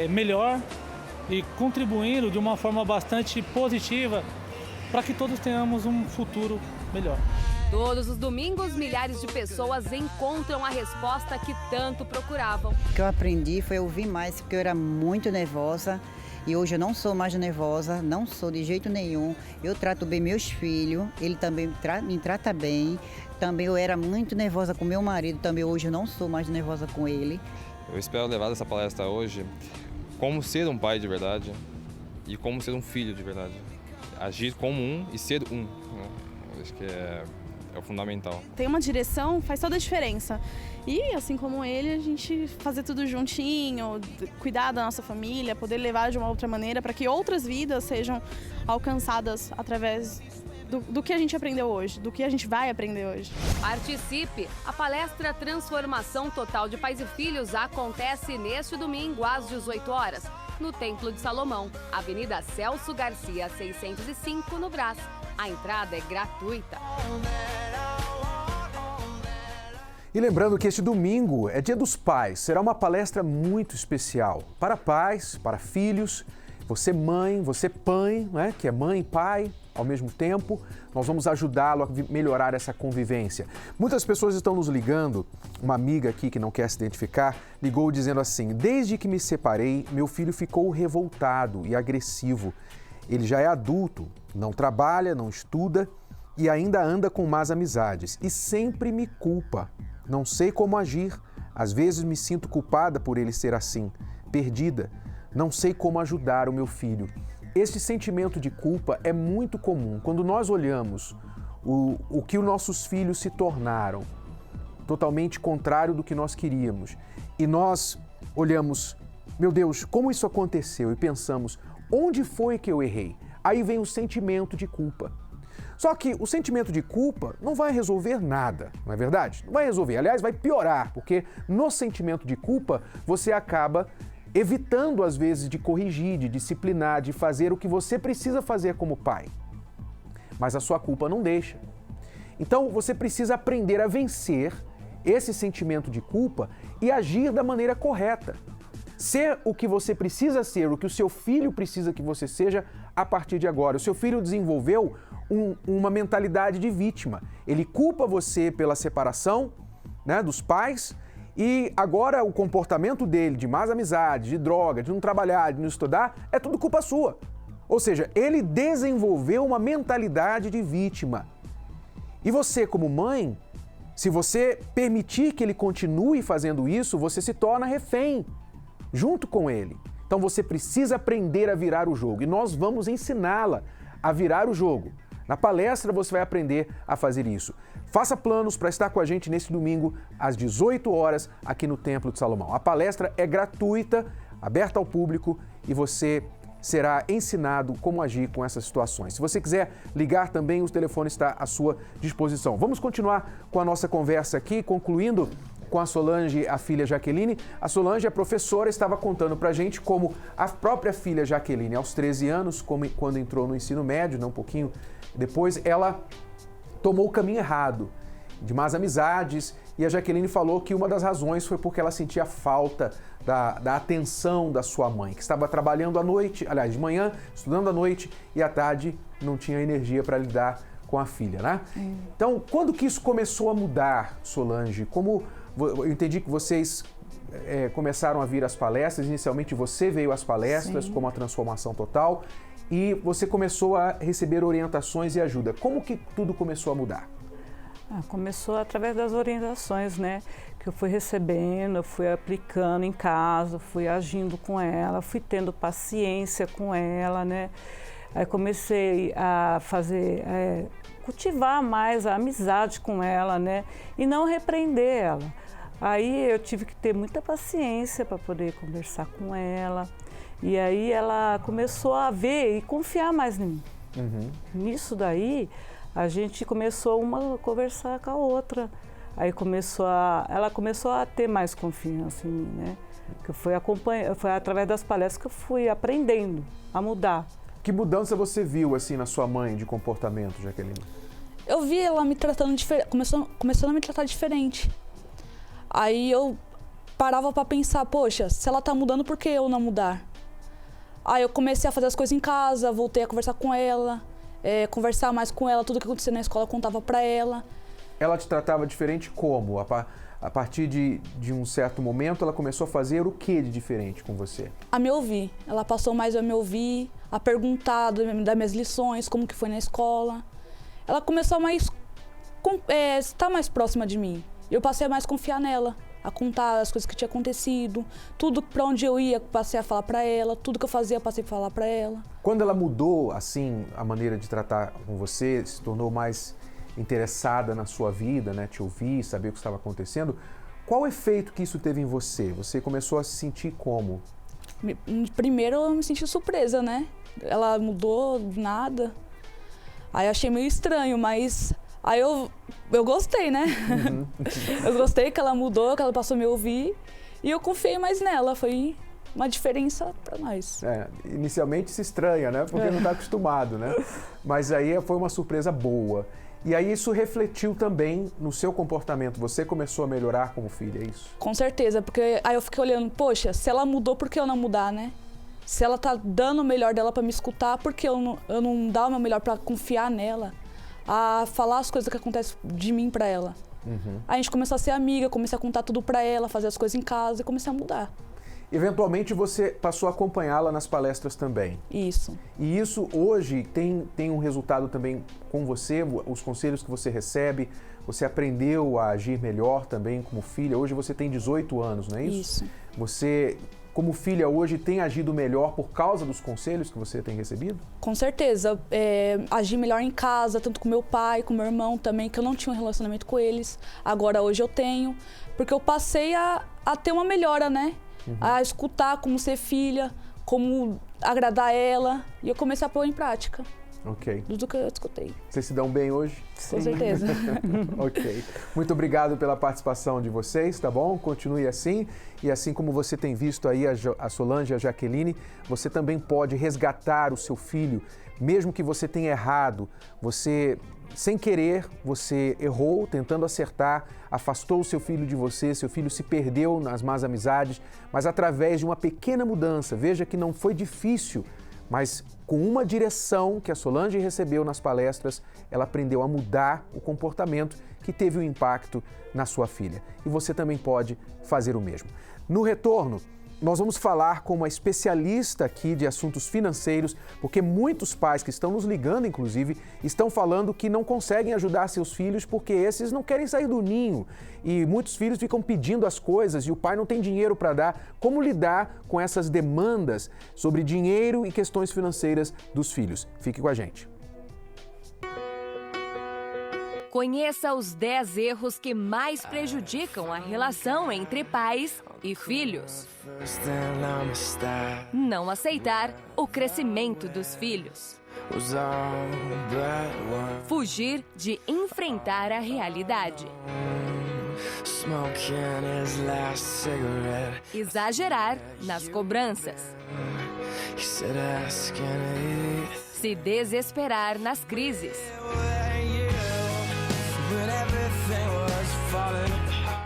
melhor e contribuindo de uma forma bastante positiva para que todos tenhamos um futuro melhor. Todos os domingos, milhares de pessoas encontram a resposta que tanto procuravam. O que eu aprendi foi ouvir mais, porque eu era muito nervosa. E hoje eu não sou mais nervosa, não sou de jeito nenhum. Eu trato bem meus filhos, ele também me trata bem. Também eu era muito nervosa com meu marido, também hoje eu não sou mais nervosa com ele. Eu espero levar essa palestra hoje como ser um pai de verdade e como ser um filho de verdade. Agir como um e ser um. Eu acho que é o fundamental. Tem uma direção, faz toda a diferença. E assim como ele, a gente fazer tudo juntinho, cuidar da nossa família, poder levar de uma outra maneira para que outras vidas sejam alcançadas através do que a gente aprendeu hoje, do que a gente vai aprender hoje. Participe! A palestra Transformação Total de Pais e Filhos acontece neste domingo às 18 horas, no Templo de Salomão, Avenida Celso Garcia, 605, no Brás. A entrada é gratuita. E lembrando que este domingo é Dia dos Pais, será uma palestra muito especial para pais, para filhos, você mãe, você pai, né, que é mãe e pai ao mesmo tempo. Nós vamos ajudá-lo a melhorar essa convivência. Muitas pessoas estão nos ligando, uma amiga aqui que não quer se identificar, ligou dizendo assim: desde que me separei, meu filho ficou revoltado e agressivo. Ele já é adulto, não trabalha, não estuda e ainda anda com más amizades e sempre me culpa. Não sei como agir. Às vezes me sinto culpada por ele ser assim, perdida. Não sei como ajudar o meu filho. Este sentimento de culpa é muito comum quando nós olhamos o que os nossos filhos se tornaram, totalmente contrário do que nós queríamos. E nós olhamos, meu Deus, como isso aconteceu? E pensamos, onde foi que eu errei? Aí vem o sentimento de culpa. Só que o sentimento de culpa não vai resolver nada, não é verdade? Não vai resolver, aliás, vai piorar, porque no sentimento de culpa você acaba evitando, às vezes, de corrigir, de disciplinar, de fazer o que você precisa fazer como pai. Mas a sua culpa não deixa. Então, você precisa aprender a vencer esse sentimento de culpa e agir da maneira correta. Ser o que você precisa ser, o que o seu filho precisa que você seja a partir de agora. O seu filho desenvolveu uma mentalidade de vítima. Ele culpa você pela separação, né, dos pais, e agora o comportamento dele de más amizades, de droga, de não trabalhar, de não estudar, é tudo culpa sua. Ou seja, ele desenvolveu uma mentalidade de vítima. E você, como mãe, se você permitir que ele continue fazendo isso, você se torna refém junto com ele. Então você precisa aprender a virar o jogo e nós vamos ensiná-la a virar o jogo. Na palestra você vai aprender a fazer isso. Faça planos para estar com a gente nesse domingo às 18 horas aqui no Templo de Salomão. A palestra é gratuita, aberta ao público e você será ensinado como agir com essas situações. Se você quiser ligar também, o telefone está à sua disposição. Vamos continuar com a nossa conversa aqui, concluindo com a Solange, a filha Jaqueline. A Solange, a professora, estava contando pra gente como a própria filha Jaqueline, aos 13 anos, quando entrou no ensino médio, um pouquinho depois, ela tomou o caminho errado, de más amizades, e a Jaqueline falou que uma das razões foi porque ela sentia falta da atenção da sua mãe, que estava trabalhando à noite, aliás, de manhã, estudando à noite, e à tarde não tinha energia para lidar com a filha, né? Então, quando que isso começou a mudar, Solange? Como eu entendi que vocês começaram a vir às palestras, inicialmente você veio às palestras, como a Transformação Total, e você começou a receber orientações e ajuda. Como que tudo começou a mudar? Começou através das orientações, né? Que eu fui recebendo, eu fui aplicando em casa, fui agindo com ela, fui tendo paciência com ela, né? Aí comecei a fazer, cultivar mais a amizade com ela, né? E não repreender ela. Aí eu tive que ter muita paciência para poder conversar com ela. E aí ela começou a ver e confiar mais em mim. Nisso daí, a gente começou uma a conversar com a outra. Aí ela começou a ter mais confiança em mim, né? Que foi através das palestras que eu fui aprendendo a mudar. Que mudança você viu assim na sua mãe de comportamento, Jaqueline? Eu vi ela me tratando diferente, começando a me tratar diferente. Aí eu parava para pensar, poxa, se ela tá mudando, por que eu não mudar? Aí eu comecei a fazer as coisas em casa, voltei a conversar com ela, conversar mais com ela, tudo que acontecia na escola eu contava para ela. Ela te tratava diferente como? A partir de um certo momento, ela começou a fazer o que de diferente com você? A me ouvir. Ela passou mais a me ouvir, a perguntar das minhas lições, como que foi na escola. Ela começou a estar mais próxima de mim. Eu passei a mais confiar nela, a contar as coisas que tinha acontecido, tudo para onde eu ia, passei a falar para ela, tudo que eu fazia, passei a falar para ela. Quando ela mudou, assim, a maneira de tratar com você, se tornou mais interessada na sua vida, né, te ouvir, saber o que estava acontecendo, qual o efeito que isso teve em você? Você começou a se sentir como? Primeiro eu me senti surpresa, né? Ela mudou do nada. Aí eu achei meio estranho, mas aí eu gostei, né? Eu gostei que ela mudou, que ela passou a me ouvir e eu confiei mais nela, foi uma diferença para nós. Inicialmente se estranha, né? Porque não está acostumado, né? Mas aí foi uma surpresa boa. E aí isso refletiu também no seu comportamento. Você começou a melhorar como filha, é isso? Com certeza, porque aí eu fiquei olhando, poxa, se ela mudou, por que eu não mudar, né? Se ela tá dando o melhor dela para me escutar, por que eu não dar o meu melhor para confiar nela? A falar as coisas que acontecem de mim para ela. A gente começou a ser amiga, comecei a contar tudo para ela, fazer as coisas em casa e comecei a mudar. Eventualmente você passou a acompanhá-la nas palestras também. Isso. E isso hoje tem um resultado também com você, os conselhos que você recebe, você aprendeu a agir melhor também como filha. Hoje você tem 18 anos, não é isso? Isso. Você, como filha hoje, tem agido melhor por causa dos conselhos que você tem recebido? Com certeza. Agir melhor em casa, tanto com meu pai, com meu irmão também, que eu não tinha um relacionamento com eles. Agora hoje eu tenho, porque eu passei a ter uma melhora, né? A escutar como ser filha, como agradar ela, e eu comecei a pôr em prática. Ok. Tudo que eu escutei. Vocês se dão bem hoje? Com certeza. Ok. Muito obrigado pela participação de vocês, tá bom? Continue assim. E assim como você tem visto aí a Solange e a Jaqueline, você também pode resgatar o seu filho, mesmo que você tenha errado. Você, sem querer, você errou, tentando acertar, afastou o seu filho de você, seu filho se perdeu nas más amizades, mas através de uma pequena mudança, veja que não foi difícil, mas com uma direção que a Solange recebeu nas palestras, ela aprendeu a mudar o comportamento que teve um impacto na sua filha. E você também pode fazer o mesmo. No retorno, nós vamos falar com uma especialista aqui de assuntos financeiros, porque muitos pais que estão nos ligando, inclusive, estão falando que não conseguem ajudar seus filhos porque esses não querem sair do ninho. E muitos filhos ficam pedindo as coisas e o pai não tem dinheiro para dar. Como lidar com essas demandas sobre dinheiro e questões financeiras dos filhos? Fique com a gente. Conheça os 10 erros que mais prejudicam a relação entre pais e filhos. Não aceitar o crescimento dos filhos. Fugir de enfrentar a realidade. Exagerar nas cobranças. Se desesperar nas crises.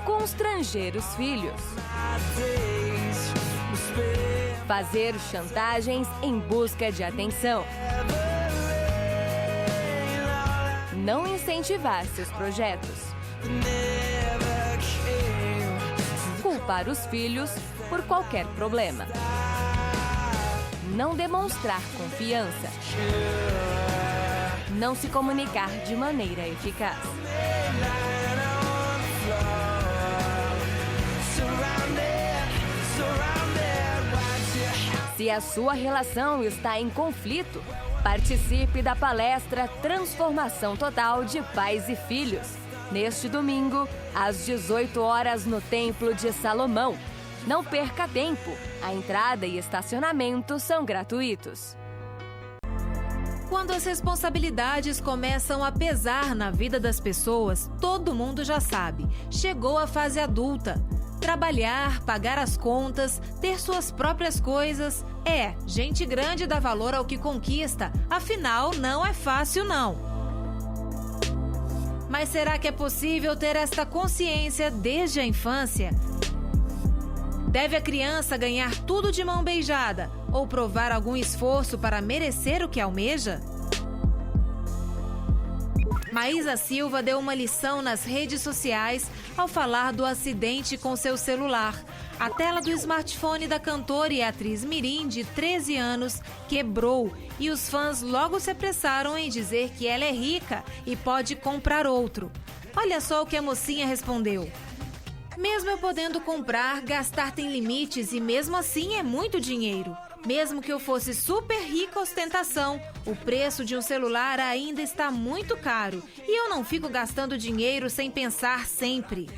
Constranger os filhos. Fazer chantagens em busca de atenção. Não incentivar seus projetos. Culpar os filhos por qualquer problema. Não demonstrar confiança. Não se comunicar de maneira eficaz. Se a sua relação está em conflito, participe da palestra Transformação Total de Pais e Filhos, neste domingo, às 18 horas no Templo de Salomão. Não perca tempo, a entrada e estacionamento são gratuitos. Quando as responsabilidades começam a pesar na vida das pessoas, todo mundo já sabe, chegou a fase adulta. Trabalhar, pagar as contas, ter suas próprias coisas. Gente grande dá valor ao que conquista, afinal não é fácil não. Mas será que é possível ter esta consciência desde a infância? Deve a criança ganhar tudo de mão beijada ou provar algum esforço para merecer o que almeja? Maísa Silva deu uma lição nas redes sociais ao falar do acidente com seu celular. A tela do smartphone da cantora e atriz mirim de 13 anos quebrou e os fãs logo se apressaram em dizer que ela é rica e pode comprar outro. Olha só o que a mocinha respondeu. Mesmo eu podendo comprar, gastar tem limites e mesmo assim é muito dinheiro. Mesmo que eu fosse super rica ostentação, o preço de um celular ainda está muito caro e eu não fico gastando dinheiro sem pensar sempre.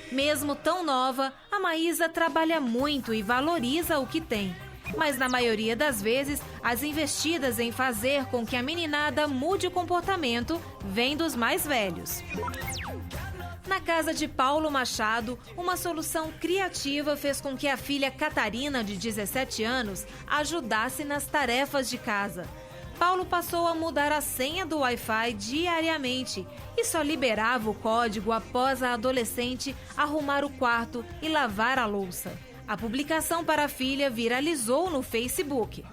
Mesmo tão nova, a Maísa trabalha muito e valoriza o que tem. Mas na maioria das vezes, as investidas em fazer com que a meninada mude o comportamento vêm dos mais velhos. Na casa de Paulo Machado, uma solução criativa fez com que a filha Catarina, de 17 anos, ajudasse nas tarefas de casa. Paulo passou a mudar a senha do Wi-Fi diariamente e só liberava o código após a adolescente arrumar o quarto e lavar a louça. A publicação para a filha viralizou no Facebook.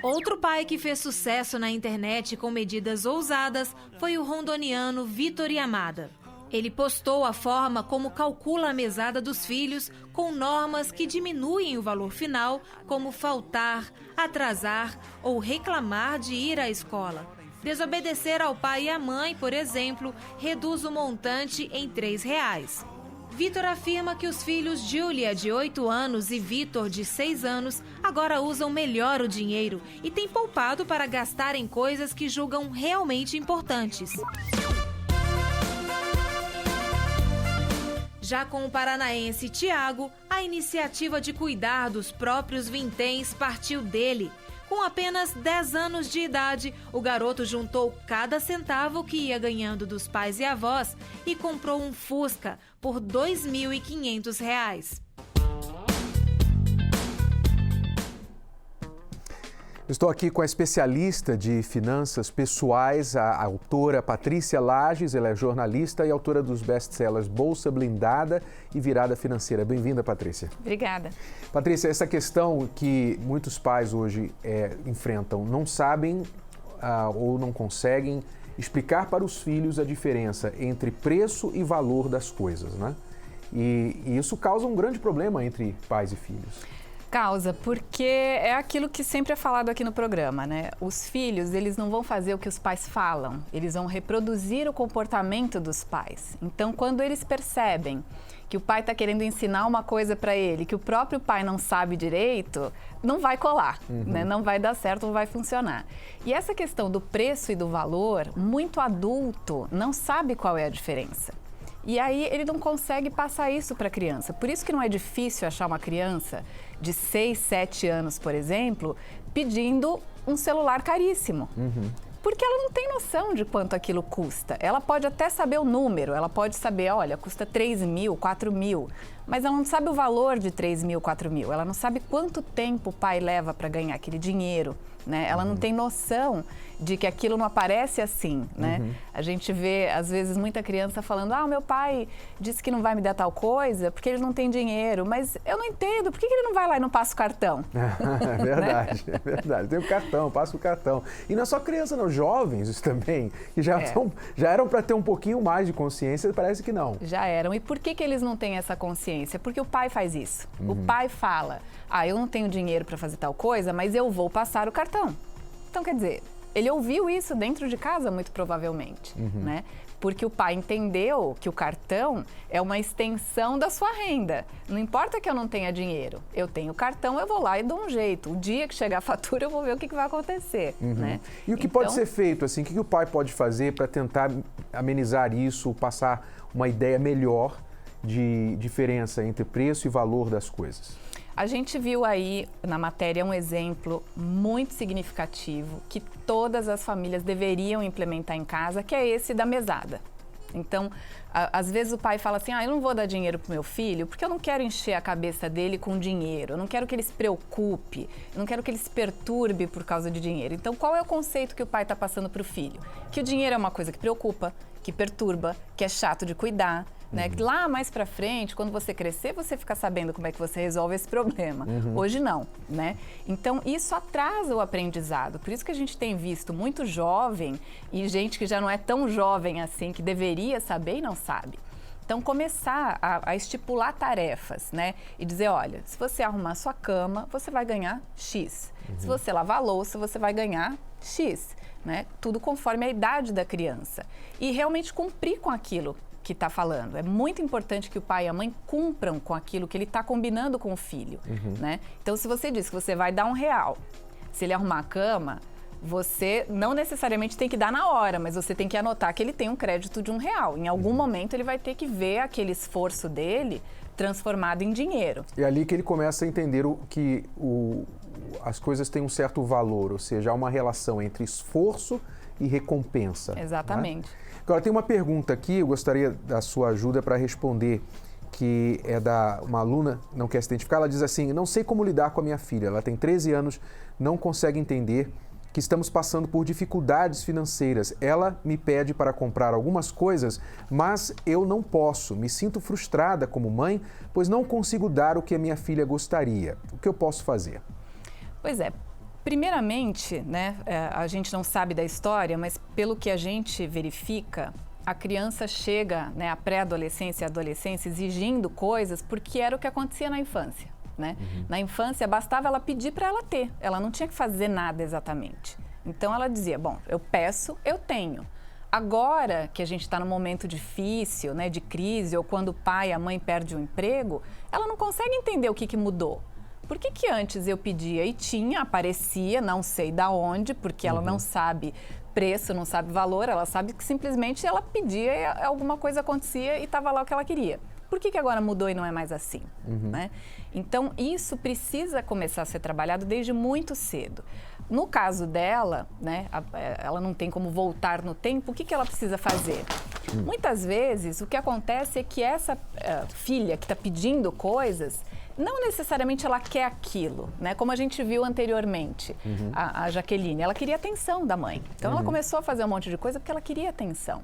Outro pai que fez sucesso na internet com medidas ousadas foi o rondoniano Vitor Yamada. Ele postou a forma como calcula a mesada dos filhos com normas que diminuem o valor final, como faltar, atrasar ou reclamar de ir à escola. Desobedecer ao pai e à mãe, por exemplo, reduz o montante em R$3. Vitor afirma que os filhos Júlia, de 8 anos, e Vitor, de 6 anos, agora usam melhor o dinheiro e têm poupado para gastar em coisas que julgam realmente importantes. Já com o paranaense Tiago, a iniciativa de cuidar dos próprios vinténs partiu dele. Com apenas 10 anos de idade, o garoto juntou cada centavo que ia ganhando dos pais e avós e comprou um Fusca por R$2.500. Estou aqui com a especialista de finanças pessoais, a autora Patrícia Lages. Ela é jornalista e autora dos best-sellers Bolsa Blindada e Virada Financeira. Bem-vinda, Patrícia. Obrigada. Patrícia, essa questão que muitos pais hoje enfrentam, não sabem ou não conseguem explicar para os filhos a diferença entre preço e valor das coisas, né? E isso causa um grande problema entre pais e filhos. Causa, porque é aquilo que sempre é falado aqui no programa, né? Os filhos, eles não vão fazer o que os pais falam, eles vão reproduzir o comportamento dos pais. Então, quando eles percebem que o pai está querendo ensinar uma coisa para ele, que o próprio pai não sabe direito, não vai colar, né? Não vai dar certo, não vai funcionar. E essa questão do preço e do valor, muito adulto não sabe qual é a diferença. E aí ele não consegue passar isso para a criança. Por isso que não é difícil achar uma criança de 6, 7 anos, por exemplo, pedindo um celular caríssimo. Porque ela não tem noção de quanto aquilo custa. Ela pode até saber o número, ela pode saber, olha, custa 3.000, 4.000, mas ela não sabe o valor de 3.000, 4.000. Ela não sabe quanto tempo o pai leva para ganhar aquele dinheiro, né? Ela não tem noção de que aquilo não aparece assim, né? A gente vê, às vezes, muita criança falando, meu pai disse que não vai me dar tal coisa porque ele não tem dinheiro, mas eu não entendo, por que ele não vai lá e não passa o cartão? É verdade, é verdade. Tem o cartão, passa o cartão. E não é só criança, não, jovens isso também, que já eram para ter um pouquinho mais de consciência, parece que não. Já eram. E por que eles não têm essa consciência? Porque o pai faz isso. O pai fala, eu não tenho dinheiro para fazer tal coisa, mas eu vou passar o cartão. Então, quer dizer, ele ouviu isso dentro de casa, muito provavelmente, né? Porque o pai entendeu que o cartão é uma extensão da sua renda. Não importa que eu não tenha dinheiro, eu tenho cartão, eu vou lá e dou um jeito. O dia que chegar a fatura, eu vou ver o que vai acontecer, né? E o que pode ser feito, assim, o que o pai pode fazer para tentar amenizar isso, passar uma ideia melhor de diferença entre preço e valor das coisas? A gente viu aí na matéria um exemplo muito significativo que todas as famílias deveriam implementar em casa, que é esse da mesada. Então, às vezes o pai fala assim, eu não vou dar dinheiro pro meu filho porque eu não quero encher a cabeça dele com dinheiro, eu não quero que ele se preocupe, eu não quero que ele se perturbe por causa de dinheiro. Então, qual é o conceito que o pai está passando pro filho? Que o dinheiro é uma coisa que preocupa, que perturba, que é chato de cuidar, né? Lá mais pra frente, quando você crescer, você fica sabendo como é que você resolve esse problema. Hoje não, né? Então, isso atrasa o aprendizado. Por isso que a gente tem visto muito jovem e gente que já não é tão jovem assim, que deveria saber e não sabe. Então, começar a estipular tarefas, né? E dizer, olha, se você arrumar sua cama, você vai ganhar X. Se você lavar a louça, você vai ganhar X, né? Tudo conforme a idade da criança. E realmente cumprir com aquilo que está falando. É muito importante que o pai e a mãe cumpram com aquilo que ele está combinando com o filho, né? Então, se você diz que você vai dar R$1, se ele arrumar a cama, você não necessariamente tem que dar na hora, mas você tem que anotar que ele tem um crédito de R$1. Em algum momento, ele vai ter que ver aquele esforço dele transformado em dinheiro. É ali que ele começa a entender que as coisas têm um certo valor, ou seja, há uma relação entre esforço e recompensa. Exatamente. Né? Agora, tem uma pergunta aqui, eu gostaria da sua ajuda para responder, que é uma aluna, não quer se identificar, ela diz assim: não sei como lidar com a minha filha, ela tem 13 anos, não consegue entender que estamos passando por dificuldades financeiras. Ela me pede para comprar algumas coisas, mas eu não posso. Me sinto frustrada como mãe, pois não consigo dar o que a minha filha gostaria. O que eu posso fazer? Pois é. Primeiramente, né, a gente não sabe da história, mas pelo que a gente verifica, a criança chega, né, à pré-adolescência e adolescência exigindo coisas porque era o que acontecia na infância, né? Na infância bastava ela pedir para ela ter, ela não tinha que fazer nada exatamente. Então ela dizia, bom, eu peço, eu tenho. Agora que a gente está num momento difícil, né, de crise, ou quando o pai e a mãe perdem o emprego, ela não consegue entender o que mudou. Por que antes eu pedia e tinha, aparecia, não sei da onde, porque ela não sabe preço, não sabe valor, ela sabe que simplesmente ela pedia e alguma coisa acontecia e estava lá o que ela queria. Por que agora mudou e não é mais assim? Né? Então, isso precisa começar a ser trabalhado desde muito cedo. No caso dela, né, ela não tem como voltar no tempo, o que ela precisa fazer? Muitas vezes, o que acontece é que essa filha que está pedindo coisas, não necessariamente ela quer aquilo, né? Como a gente viu anteriormente, a Jaqueline, ela queria atenção da mãe. Então, ela começou a fazer um monte de coisa porque ela queria atenção.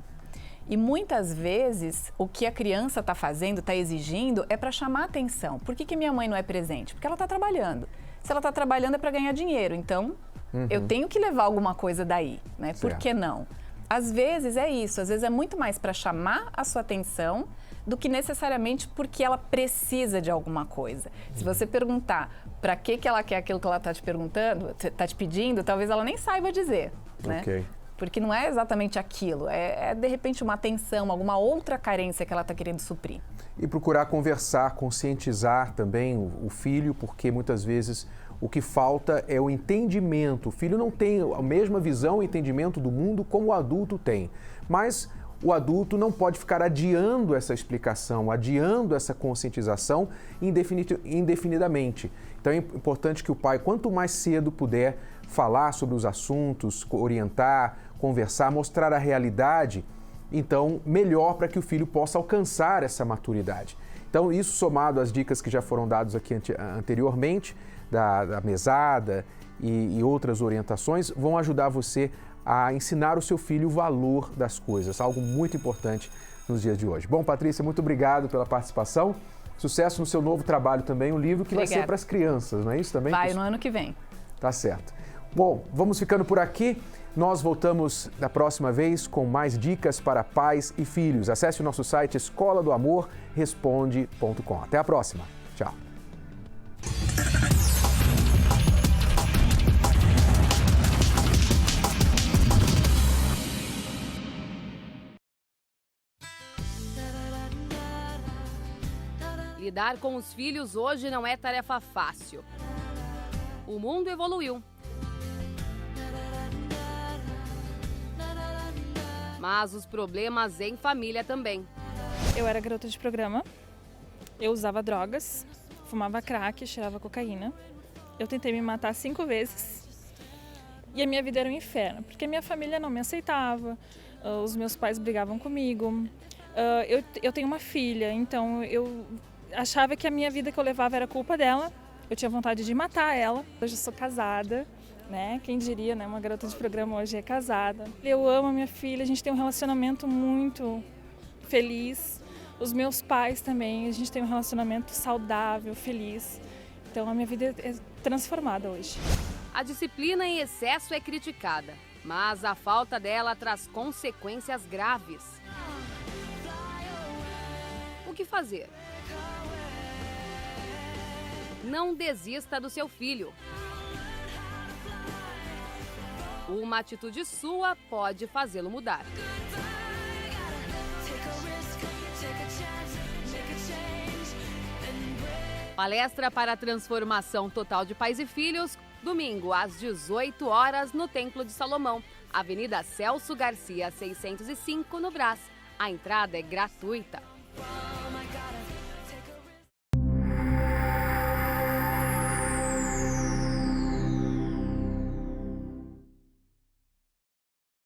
E muitas vezes, o que a criança está fazendo, está exigindo, é para chamar atenção. Por que minha mãe não é presente? Porque ela está trabalhando. Se ela está trabalhando é para ganhar dinheiro, então eu tenho que levar alguma coisa daí, né? Por que não? Às vezes é isso, às vezes é muito mais para chamar a sua atenção do que necessariamente porque ela precisa de alguma coisa. Se você perguntar para que ela quer aquilo que ela está te perguntando, está te pedindo, talvez ela nem saiba dizer, né? Porque não é exatamente aquilo, é de repente uma atenção, alguma outra carência que ela está querendo suprir. E procurar conversar, conscientizar também o filho, porque muitas vezes o que falta é o entendimento. O filho não tem a mesma visão e entendimento do mundo como o adulto tem, mas o adulto não pode ficar adiando essa explicação, adiando essa conscientização indefinidamente. Então é importante que o pai, quanto mais cedo puder falar sobre os assuntos, orientar, conversar, mostrar a realidade, então melhor para que o filho possa alcançar essa maturidade. Então isso somado às dicas que já foram dadas aqui anteriormente, da mesada e outras orientações, vão ajudar você a ensinar o seu filho o valor das coisas, algo muito importante nos dias de hoje. Bom, Patrícia, muito obrigado pela participação. Sucesso no seu novo trabalho também, um livro que vai ser para as crianças, não é isso também? Vai, no ano que vem. Tá certo. Bom, vamos ficando por aqui. Nós voltamos na próxima vez com mais dicas para pais e filhos. Acesse o nosso site escoladoamorresponde.com. Até a próxima. Tchau. Lidar com os filhos hoje não é tarefa fácil. O mundo evoluiu. Mas os problemas em família também. Eu era garota de programa, eu usava drogas, fumava crack, cheirava cocaína. Eu tentei me matar 5 vezes e a minha vida era um inferno, porque a minha família não me aceitava, os meus pais brigavam comigo. Eu tenho uma filha, então eu achava que a minha vida que eu levava era culpa dela. Eu tinha vontade de matar ela. Hoje eu sou casada, né? Quem diria, né? Uma garota de programa hoje é casada. Eu amo a minha filha, a gente tem um relacionamento muito feliz. Os meus pais também, a gente tem um relacionamento saudável, feliz. Então a minha vida é transformada hoje. A disciplina em excesso é criticada, mas a falta dela traz consequências graves. O que fazer? Não desista do seu filho. Uma atitude sua pode fazê-lo mudar. Palestra para a transformação total de pais e filhos, domingo às 18 horas no Templo de Salomão, Avenida Celso Garcia, 605, no Brás. A entrada é gratuita.